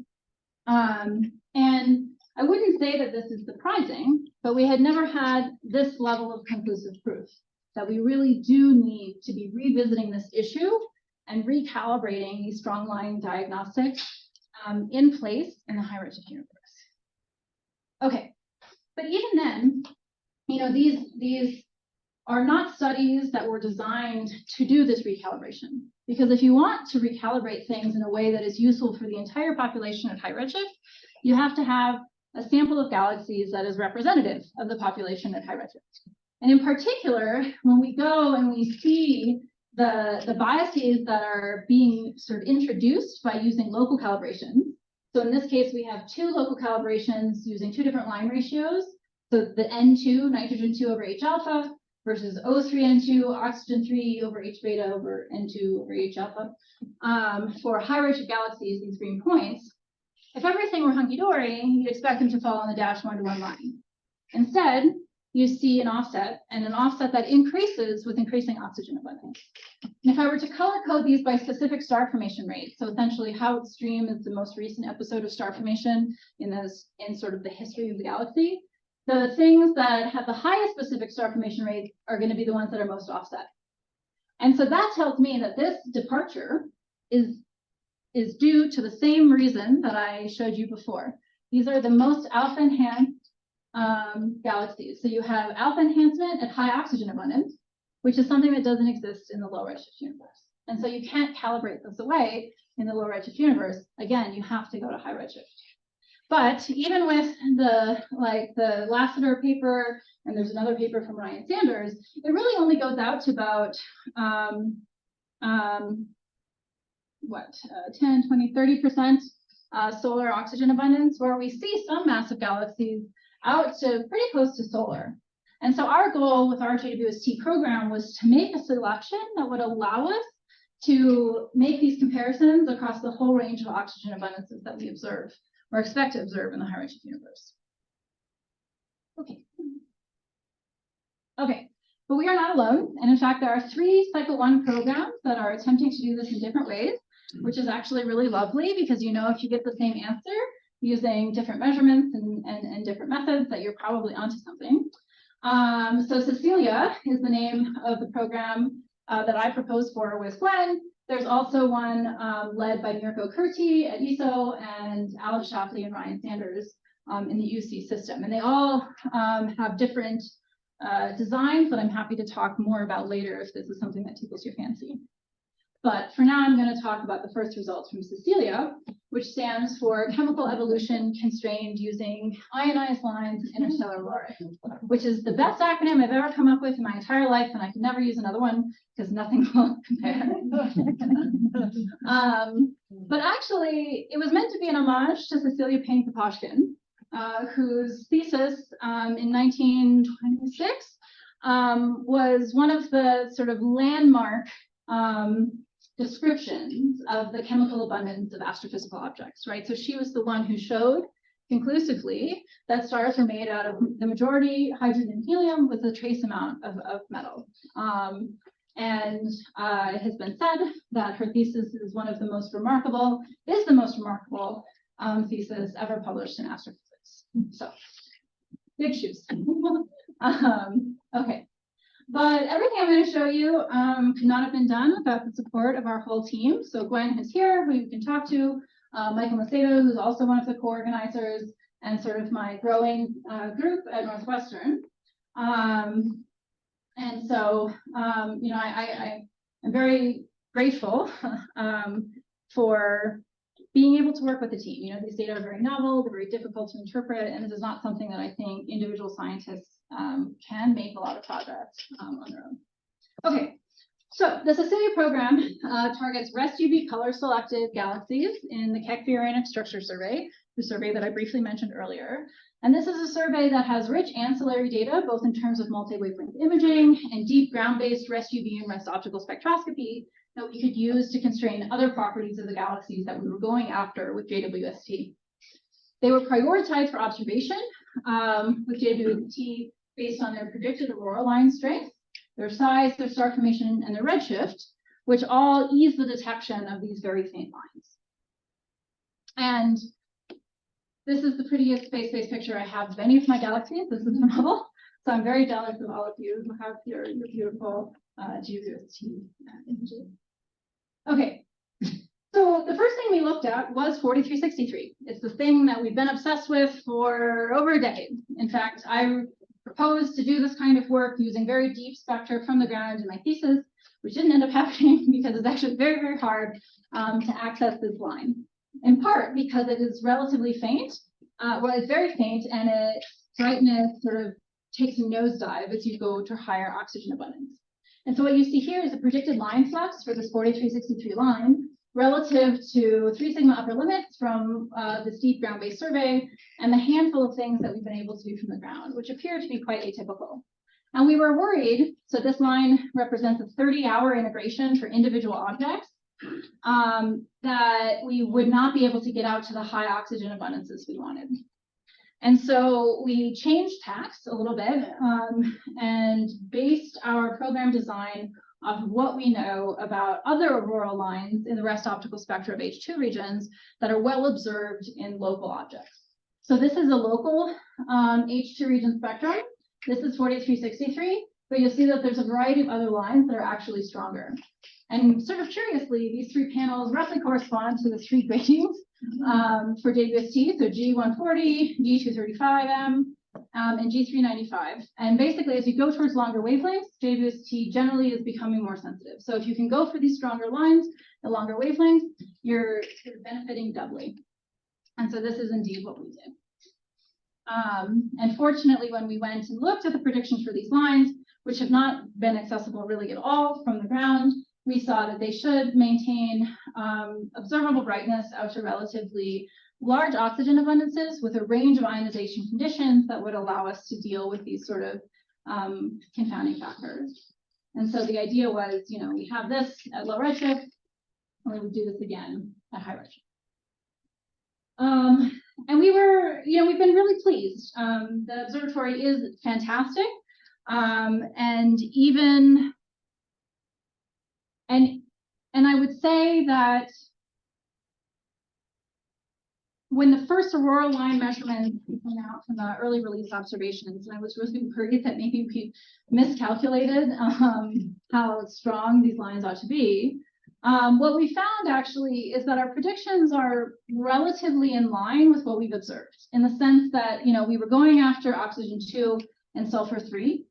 And I wouldn't say that this is surprising, but we had never had this level of conclusive proof that we really do need to be revisiting this issue and recalibrating these strong line diagnostics in place in the high redshift universe. Okay, but even then, these are not studies that were designed to do this recalibration. Because if you want to recalibrate things in a way that is useful for the entire population at high redshift, you have to have a sample of galaxies that is representative of the population at high redshift. And in particular, when we go and we see the biases that are being sort of introduced by using local calibrations. So in this case, we have two local calibrations using two different line ratios. So the N2, nitrogen 2 over H alpha, versus O3N2, oxygen 3 over H beta over N2 over H alpha. For high redshift galaxies, these green points, if everything were hunky-dory, you'd expect them to fall on the dash 1-to-1 line. Instead, you see an offset, and an offset that increases with increasing oxygen abundance. And if I were to color code these by specific star formation rate, so essentially how extreme is the most recent episode of star formation in sort of the history of the galaxy, the things that have the highest specific star formation rate are going to be the ones that are most offset. And so that tells me that this departure is due to the same reason that I showed you before. These are the most alpha enhanced galaxies. So you have alpha enhancement at high oxygen abundance, which is something that doesn't exist in the low redshift universe. And so you can't calibrate this away in the low redshift universe. Again, you have to go to high redshift. But even with the Lassiter paper, and there's another paper from Ryan Sanders, it really only goes out to about 10, 20, 30% solar oxygen abundance, where we see some massive galaxies out to pretty close to solar. And so our goal with our JWST program was to make a selection that would allow us to make these comparisons across the whole range of oxygen abundances that we observe or expect to observe in the high redshift universe. Okay, but we are not alone. And in fact, there are 3 Cycle 1 programs that are attempting to do this in different ways, which is actually really lovely because if you get the same answer using different measurements and different methods, that you're probably onto something. So Cecilia is the name of the program that I proposed for with Gwen. There's also one led by Mirko Kurti at ESO and Alex Shapley and Ryan Sanders in the UC system. And they all have different designs that I'm happy to talk more about later if this is something that tickles your fancy. But for now, I'm going to talk about the first results from Cecilia, which stands for Chemical Evolution Constrained Using Ionized Lines and Interstellar Aurora, which is the best acronym I've ever come up with in my entire life, and I can never use another one because nothing will compare. But actually, it was meant to be an homage to Cecilia Payne-Kapashkin, whose thesis in 1926 was one of the sort of landmark descriptions of the chemical abundance of astrophysical objects, right? So she was the one who showed conclusively that stars are made out of the majority hydrogen and helium with a trace amount of metal. And it has been said that her thesis is the most remarkable thesis ever published in astrophysics. So, big shoes. Okay. But everything I'm going to show you could not have been done without the support of our whole team. So Gwen is here, who you can talk to, Michael Macedo, who's also one of the co-organizers, and sort of my growing group at Northwestern. And so, I am very grateful for being able to work with the team. These data are very novel, they're very difficult to interpret, and this is not something that I think individual scientists can make a lot of progress on their own. Okay, so the Cecilia program targets REST UV color selected galaxies in the Keck Orionic Structure Survey, the survey that I briefly mentioned earlier. And this is a survey that has rich ancillary data, both in terms of multi-wavelength imaging and deep ground-based REST UV and REST optical spectroscopy that we could use to constrain other properties of the galaxies that we were going after with JWST. They were prioritized for observation with JWST based on their predicted aurora line strength, their size, their star formation, and their redshift, which all ease the detection of these very faint lines. And this is the prettiest space-based picture I have of any of my galaxies. This is from Hubble. So I'm very jealous of all of you who have your beautiful JWST images. Okay, so the first thing we looked at was 4363. It's the thing that we've been obsessed with for over a decade. In fact, I proposed to do this kind of work using very deep spectra from the ground in my thesis, which didn't end up happening because it's actually very, very hard to access this line. In part because it is relatively faint. Well, it's very faint, and its brightness sort of takes a nosedive as you go to higher oxygen abundance. And so what you see here is a predicted line flux for this 4363 line relative to 3 sigma upper limits from this deep ground-based survey and the handful of things that we've been able to do from the ground, which appear to be quite atypical. And we were worried, so this line represents a 30-hour integration for individual objects, that we would not be able to get out to the high oxygen abundances we wanted. And so we changed tacks a little bit and based our program design off of what we know about other auroral lines in the rest optical spectra of H2 regions that are well observed in local objects. So this is a local H2 region spectrum. This is 4363, but you'll see that there's a variety of other lines that are actually stronger. And sort of curiously, these three panels roughly correspond to the three gratings for JWST, so G140, G235M, and G395. And basically, as you go towards longer wavelengths, JWST generally is becoming more sensitive. So if you can go for these stronger lines, the longer wavelengths, you're benefiting doubly. And so this is indeed what we did. And fortunately, when we went and looked at the predictions for these lines, which have not been accessible really at all from the ground, we saw that they should maintain observable brightness out to relatively large oxygen abundances with a range of ionization conditions that would allow us to deal with these sort of confounding factors. And so the idea was, you know, we have this at low redshift, and we would do this again at high redshift. And we were, you know, we've been really pleased. The observatory is fantastic. And even, and I would say that when the first aurora line measurements came out from the early release observations, and I was really worried that maybe we miscalculated how strong these lines ought to be. What we found actually is that our predictions are relatively in line with what we've observed, in the sense that, you know, we were going after oxygen 2 and sulfur 3,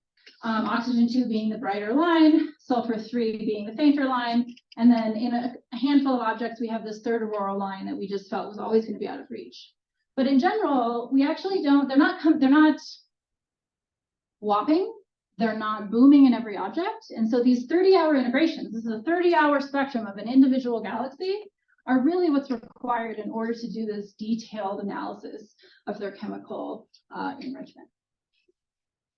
oxygen 2 being the brighter line, sulfur 3 being the fainter line, and then in a handful of objects, we have this third auroral line that we just felt was always going to be out of reach. But in general, we actually don't, they're not whopping. They're not booming in every object. And so these 30-hour integrations, this is a 30-hour spectrum of an individual galaxy, are really what's required in order to do this detailed analysis of their chemical enrichment.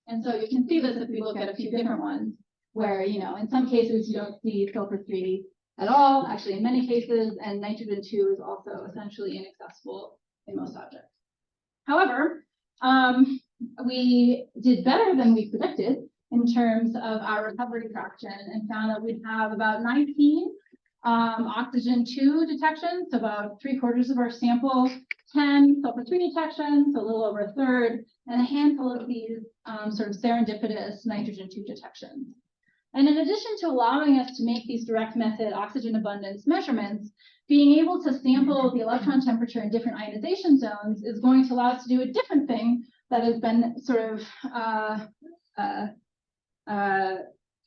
And so you can see this if we look at a few different ones where, you know, in some cases you don't see sulfur 3 at all, actually in many cases, and nitrogen 2 is also essentially inaccessible in most objects. However, we did better than we predicted in terms of our recovery fraction and found that we'd have about 19 oxygen 2 detections, so about 3/4 of our sample, 10 sulfur 3 detections, so a little over a third, and a handful of these sort of serendipitous nitrogen 2 detections. And in addition to allowing us to make these direct method oxygen abundance measurements, being able to sample the electron temperature in different ionization zones is going to allow us to do a different thing that has been sort of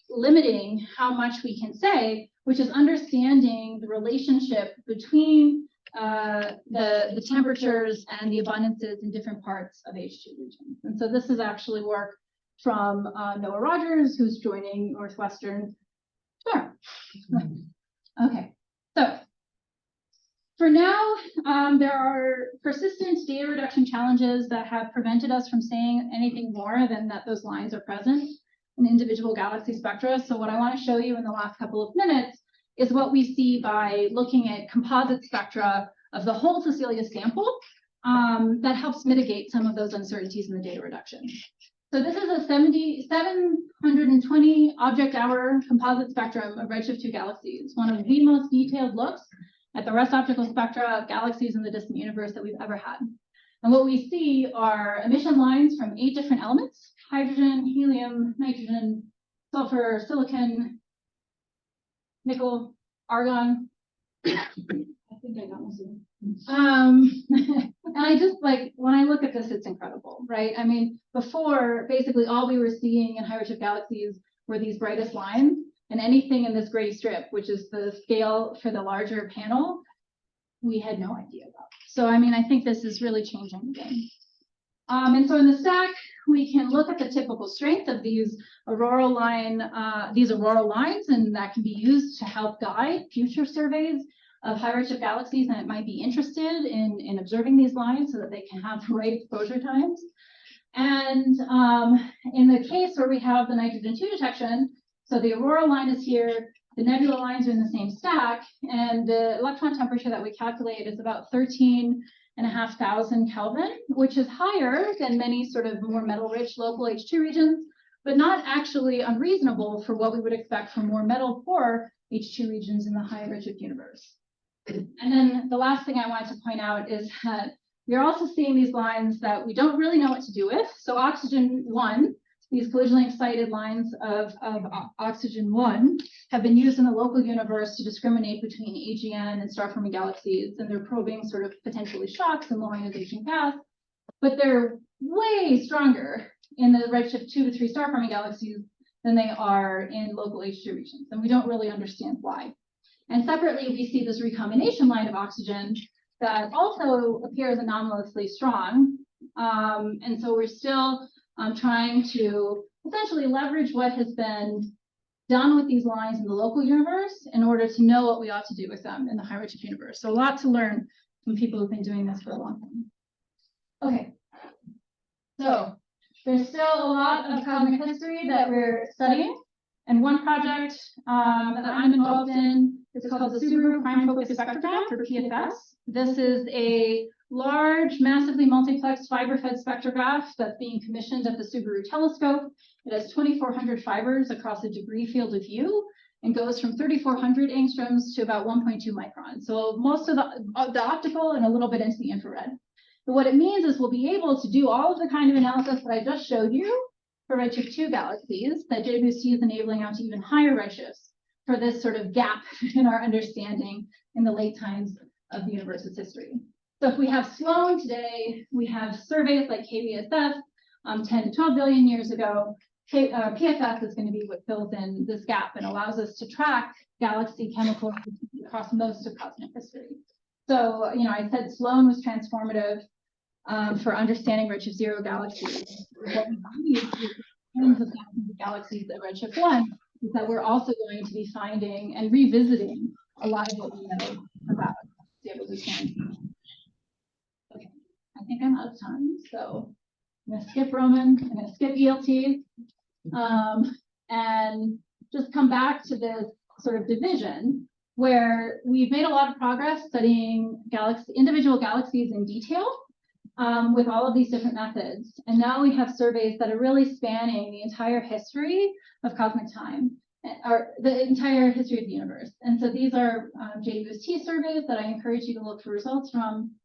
limiting how much we can say, which is understanding the relationship between the temperatures and the abundances in different parts of H2 regions. And so this is actually work from Noah Rogers, who's joining Northwestern tomorrow. Okay, so for now, there are persistent data reduction challenges that have prevented us from saying anything more than that those lines are present in individual galaxy spectra. So what I want to show you in the last couple of minutes is what we see by looking at composite spectra of the whole Cecilia sample that helps mitigate some of those uncertainties in the data reduction. So this is a 720 object-hour composite spectrum of redshift 2 galaxies, one of the most detailed looks at the rest optical spectra of galaxies in the distant universe that we've ever had. And what we see are emission lines from 8 different elements: hydrogen, helium, nitrogen, sulfur, silicon, nickel, argon. I think I got most of them. And I just, like, when I look at this, it's incredible, right? I mean, before, basically all we were seeing in high redshift galaxies were these brightest lines, and anything in this gray strip, which is the scale for the larger panel, we had no idea about. So, I mean, I think this is really changing the game. And so in the stack, we can look at the typical strength of these auroral lines, and that can be used to help guide future surveys of high redshift galaxies that might be interested in observing these lines so that they can have the right exposure times. And in the case where we have the nitrogen 2 detection, so the auroral line is here, the nebula lines are in the same stack, and the electron temperature that we calculate is about 13 2,500 Kelvin, which is higher than many sort of more metal-rich local H2 regions, but not actually unreasonable for what we would expect from more metal-poor H2 regions in the high redshift universe. And then the last thing I wanted to point out is that we're also seeing these lines that we don't really know what to do with. So oxygen 1, these collisionally excited lines of oxygen 1 have been used in the local universe to discriminate between AGN and star-forming galaxies, and they're probing sort of potentially shocks and low ionization gas, but they're way stronger in the redshift 2 to 3 star-forming galaxies than they are in local H2 regions, and we don't really understand why. And separately, we see this recombination line of oxygen that also appears anomalously strong, and so we're still trying to essentially leverage what has been done with these lines in the local universe in order to know what we ought to do with them in the high redshift universe. So a lot to learn from people who've been doing this for a long time. Okay, so there's still a lot of cosmic history that we're studying. And one project that I'm involved in is called the Subaru Prime Focus Spectrograph, or PFS. This is a large, massively multiplexed fiber-fed spectrograph that's being commissioned at the Subaru Telescope. It has 2,400 fibers across a degree field of view and goes from 3,400 angstroms to about 1.2 microns. So most of the optical and a little bit into the infrared. But what it means is we'll be able to do all of the kind of analysis that I just showed you for redshift 2 galaxies that JWST is enabling out to even higher redshifts for this sort of gap in our understanding in the late times of the universe's history. So if we have Sloan today, we have surveys like KVSF 10 to 12 billion years ago. PFS is going to be what fills in this gap and allows us to track galaxy chemical across most of cosmic history. So, you know, I said Sloan was transformative for understanding redshift 0 galaxies. What we need is tens of thousands of galaxies at redshift 1 is that we're also going to be finding and revisiting a lot of what we know about the evolution. Okay, I think I'm out of time, so I'm going to skip Roman, I'm going to skip ELT, and just come back to this sort of division where we've made a lot of progress studying individual galaxies in detail. With all of these different methods. And now we have surveys that are really spanning the entire history of cosmic time, or the entire history of the universe. And so these are JWST surveys that I encourage you to look for results from.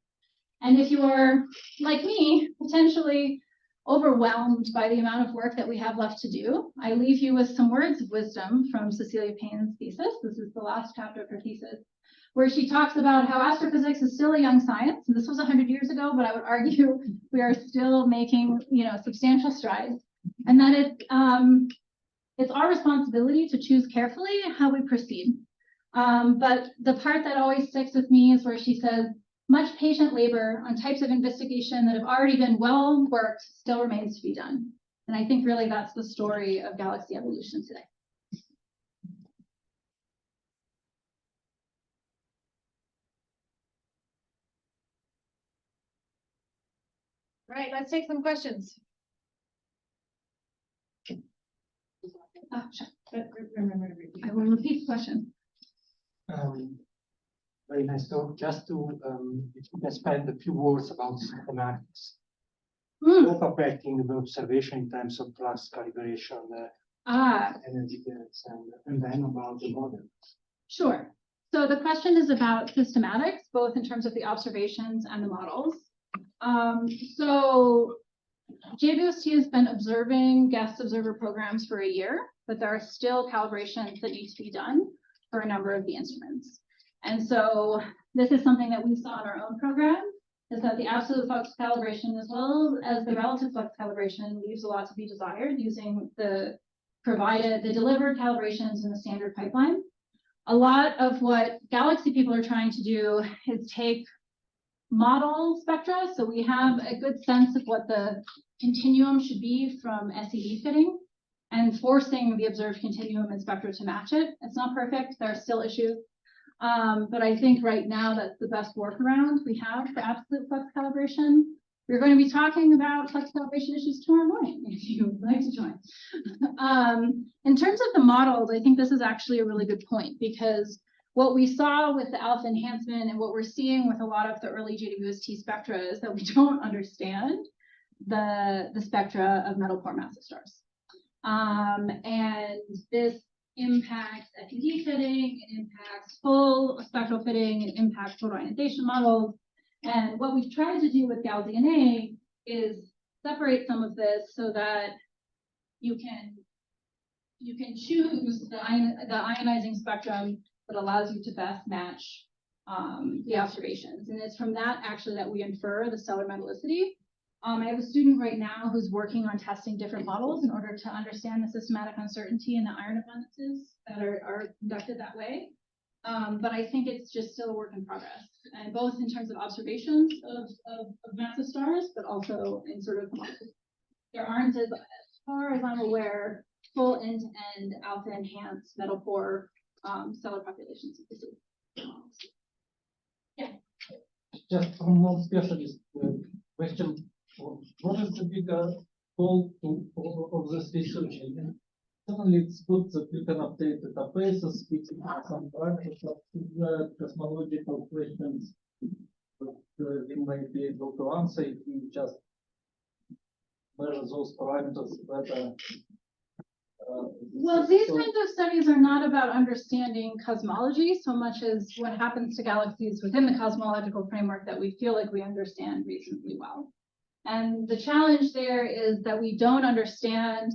And if you are, like me, potentially overwhelmed by the amount of work that we have left to do, I leave you with some words of wisdom from Cecilia Payne's thesis. This is the last chapter of her thesis, where she talks about how astrophysics is still a young science. And this was 100 years ago, but I would argue we are still making, substantial strides. And that it's our responsibility to choose carefully how we proceed. But the part that always sticks with me is where she says, much patient labor on types of investigation that have already been well worked still remains to be done. And I think really that's the story of galaxy evolution today. All right, let's take some questions. Sure. I will repeat the question. Very nice. So just to if you can spend a few words about systematics, both affecting the observation in terms of flux calibration, energy gains, and then about the model. Sure. So the question is about systematics, both in terms of the observations and the models. So JWST has been observing guest observer programs for a year, but there are still calibrations that need to be done for a number of the instruments. And so this is something that we saw in our own program, is that the absolute flux calibration as well as the relative flux calibration leaves a lot to be desired using the delivered calibrations in the standard pipeline. A lot of what galaxy people are trying to do is take model spectra, so we have a good sense of what the continuum should be from SED fitting, and forcing the observed continuum and spectra to match it. It's not perfect, there are still issues, but I think right now that's the best workaround we have for absolute flux calibration. We're going to be talking about flux calibration issues tomorrow morning, if you would like to join. In terms of the models, I think this is actually a really good point, because what we saw with the alpha enhancement and what we're seeing with a lot of the early JWST spectra is that we don't understand the spectra of metal poor massive stars. And this impacts FED fitting, it impacts full spectral fitting, it impacts total ionization models. And what we've tried to do with Gal DNA is separate some of this so that you can choose the ionizing spectrum that allows you to best match the observations. And it's from that actually that we infer the stellar metallicity. I have a student right now who's working on testing different models in order to understand the systematic uncertainty and the iron abundances that are conducted that way. But I think it's just still a work in progress, and both in terms of observations of massive stars, but also in sort of there aren't, as far as I'm aware, full end-to-end alpha enhanced metal poor stellar populations of the sea. Yeah. Just from more specialist question, what is the bigger goal of this research? Certainly, it's good that we can update the databases, we can have some parameters of cosmological questions that we might be able to answer if we just measure those parameters better. Well, these kinds of studies are not about understanding cosmology so much as what happens to galaxies within the cosmological framework that we feel like we understand reasonably well. And the challenge there is that we don't understand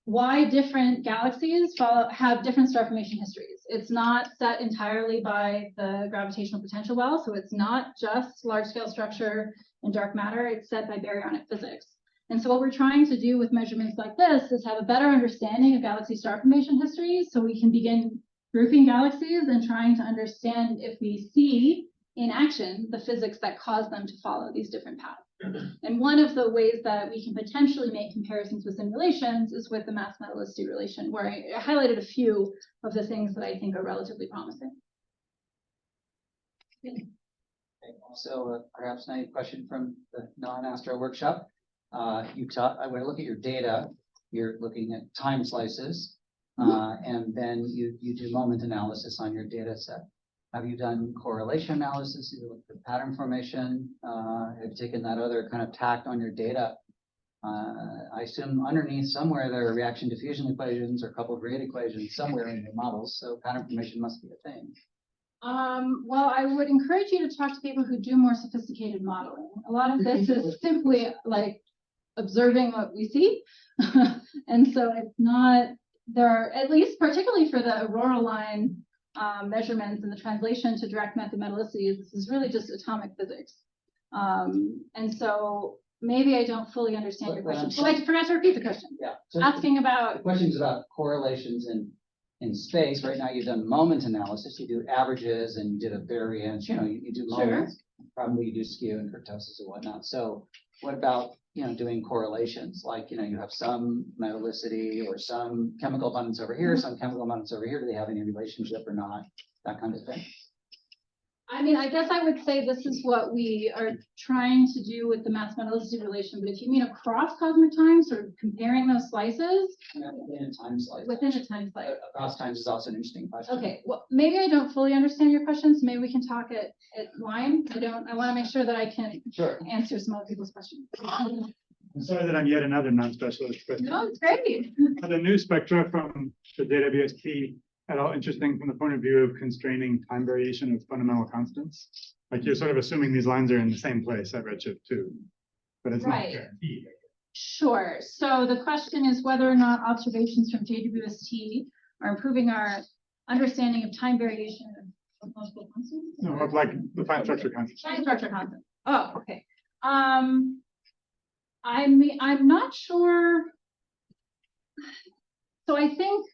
why different galaxies have different star formation histories. It's not set entirely by the gravitational potential well, so it's not just large-scale structure and dark matter, it's set by baryonic physics. And so what we're trying to do with measurements like this is have a better understanding of galaxy star formation histories so we can begin grouping galaxies and trying to understand if we see in action the physics that cause them to follow these different paths. And one of the ways that we can potentially make comparisons with simulations is with the mass metallicity relation, where I highlighted a few of the things that I think are relatively promising. Okay, also, perhaps a question from the non-astro workshop. When I look at your data, you're looking at time slices, and then you do moment analysis on your data set. Have you done correlation analysis? Have you looked at pattern formation? Have you taken that other kind of tact on your data? I assume underneath somewhere there are reaction diffusion equations or coupled rate equations somewhere in your models, so pattern formation must be a thing. Well, I would encourage you to talk to people who do more sophisticated modeling. A lot of this is simply like observing what we see. And so it's not, there are, at least particularly for the aurora line measurements and the translation to direct method metallicity, this is really just atomic physics. And so maybe I don't fully understand your question. So I forgot to repeat the question. Yeah. Asking about questions about correlations in space. Right now you've done moment analysis, you do averages and you did a variance, you do moments, probably you do skew and kurtosis and whatnot. So what about, doing correlations, like, you have some metallicity or some chemical abundance over here, some chemical abundance over here. Do they have any relationship or not? That kind of thing. I mean, I guess I would say this is what we are trying to do with the mass metallicity relation. But if you mean across cosmic time, sort of comparing those slices within a time slice. Within a time slice. Across times is also an interesting question. Okay, well, maybe I don't fully understand your question, so maybe we can talk at line. I want to make sure that I can answer some other people's questions. I'm sorry that I'm yet another non-specialist, but no, it's great. are the new spectra from the JWST at all interesting from the point of view of constraining time variation of fundamental constants? Like you're sort of assuming these lines are in the same place at redshift 2, but it's not guaranteed. Sure. So the question is whether or not observations from JWST are improving our understanding of time variation of multiple constants? No, of like the fine structure constants. Fine structure constants. Oh, okay. I'm not sure. So I think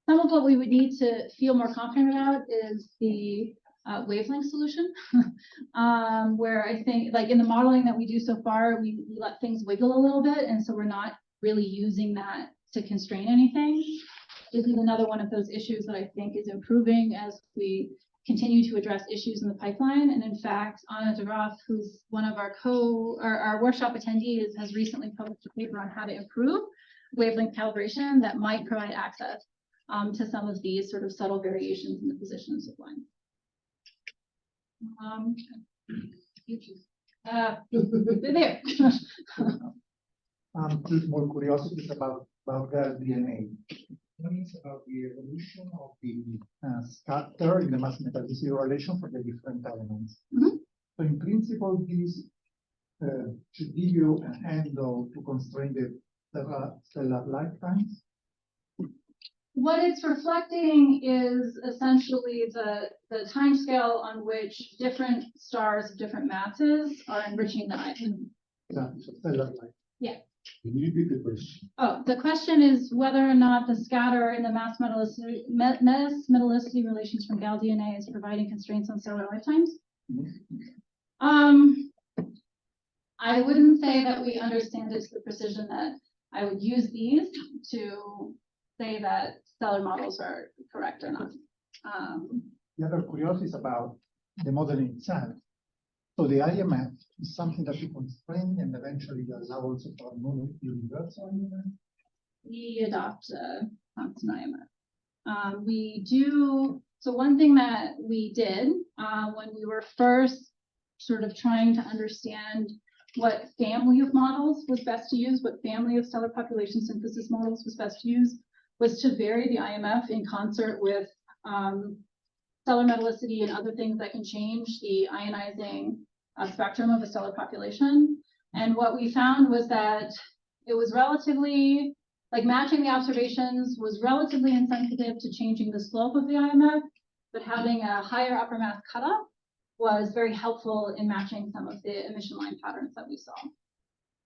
some of what we would need to feel more confident about is the wavelength solution, where I think like in the modeling that we do so far, we let things wiggle a little bit. And so we're not really using that to constrain anything. This is another one of those issues that I think is improving as we continue to address issues in the pipeline. And in fact, Anna de Graaf, who's one of our workshop attendees, has recently published a paper on how to improve wavelength calibration that might provide access to some of these sort of subtle variations in the positions of lines. There. Two more curiosities about gas DNA. One is about the evolution of the scatter in the mass metallicity relation for the different elements. So in principle, this should give you a handle to constrain the stellar lifetimes. What it's reflecting is essentially the time scale on which different stars of different masses are enriching the ion. So stellar life. Yeah. Can you repeat the question? Oh, the question is whether or not the scatter in the mass metallicity relations from gal DNA is providing constraints on stellar lifetimes. I wouldn't say that we understand it to the precision that I would use these to say that stellar models are correct or not. The other curiosity is about the modeling itself. So the IMF is something that you constrain and eventually allow also for universal IMF. We adopt a constant IMF. We do, so one thing that we did when we were first sort of trying to understand what family of models was best to use, what family of stellar population synthesis models was best to use, was to vary the IMF in concert with stellar metallicity and other things that can change the ionizing spectrum of a stellar population. And what we found was that it was relatively, like matching the observations was relatively insensitive to changing the slope of the IMF, but having a higher upper mass cutoff was very helpful in matching some of the emission line patterns that we saw.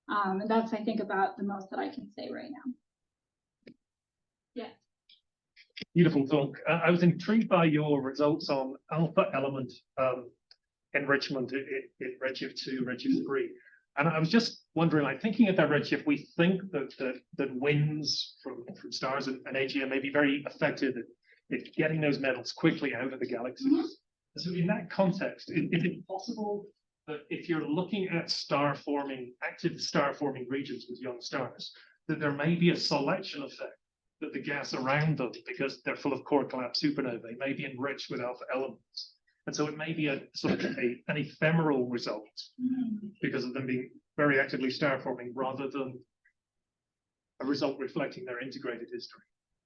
And that's, I think, about the most that I can say right now. Yeah. Beautiful talk. I was intrigued by your results on alpha element enrichment in redshift 2, redshift 3. And I was just wondering, like thinking at that redshift, we think that winds from stars and AGM may be very effective at getting those metals quickly out of the galaxies. So in that context, is it possible that if you're looking at active star forming regions with young stars, that there may be a selection effect that the gas around them, because they're full of core collapse supernovae, may be enriched with alpha elements. And so it may be a sort of an ephemeral result because of them being very actively star forming rather than a result reflecting their integrated history.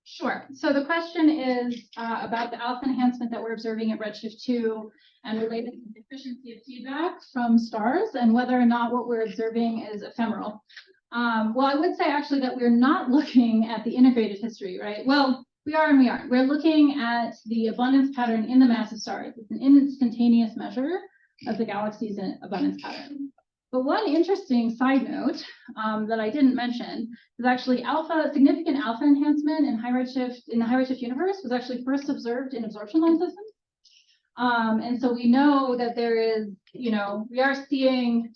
Sure. So the question is about the alpha enhancement that we're observing at redshift 2 and related to the efficiency of feedback from stars and whether or not what we're observing is ephemeral. Well, I would say actually that we're not looking at the integrated history, right? Well, we are and we aren't. We're looking at the abundance pattern in the massive stars. It's an instantaneous measure of the galaxy's abundance pattern. But one interesting side note that I didn't mention is actually significant alpha enhancement in the high redshift universe was actually first observed in absorption line systems. And so we know that there is, we are seeing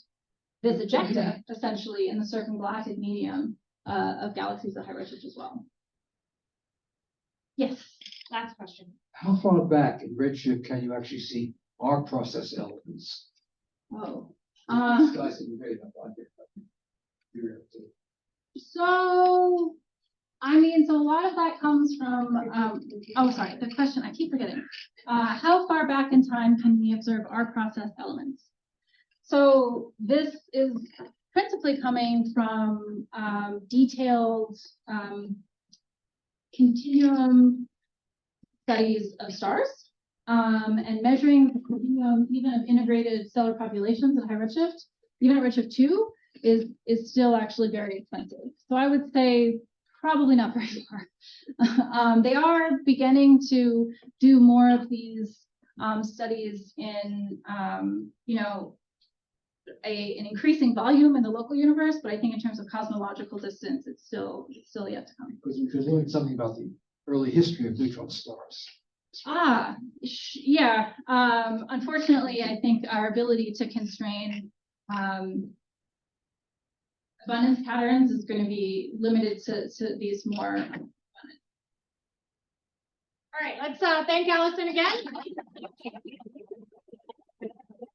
this ejecta essentially in the circumgalactic medium of galaxies at high redshift as well. Yes, last question. How far back in redshift can you actually see our process elements? Oh. These guys have been very So, so a lot of that comes from, sorry, the question, I keep forgetting. How far back in time can we observe our process elements? So this is principally coming from detailed continuum studies of stars and measuring the continuum even of integrated stellar populations at high redshift, even at redshift 2, is still actually very expensive. So I would say probably not very far. They are beginning to do more of these studies in an increasing volume in the local universe, but I think in terms of cosmological distance, it's still yet to come. Because we're learning something about the early history of neutron stars. Yeah. Unfortunately, I think our ability to constrain abundance patterns is going to be limited to these more abundant. All right, let's thank Allison again.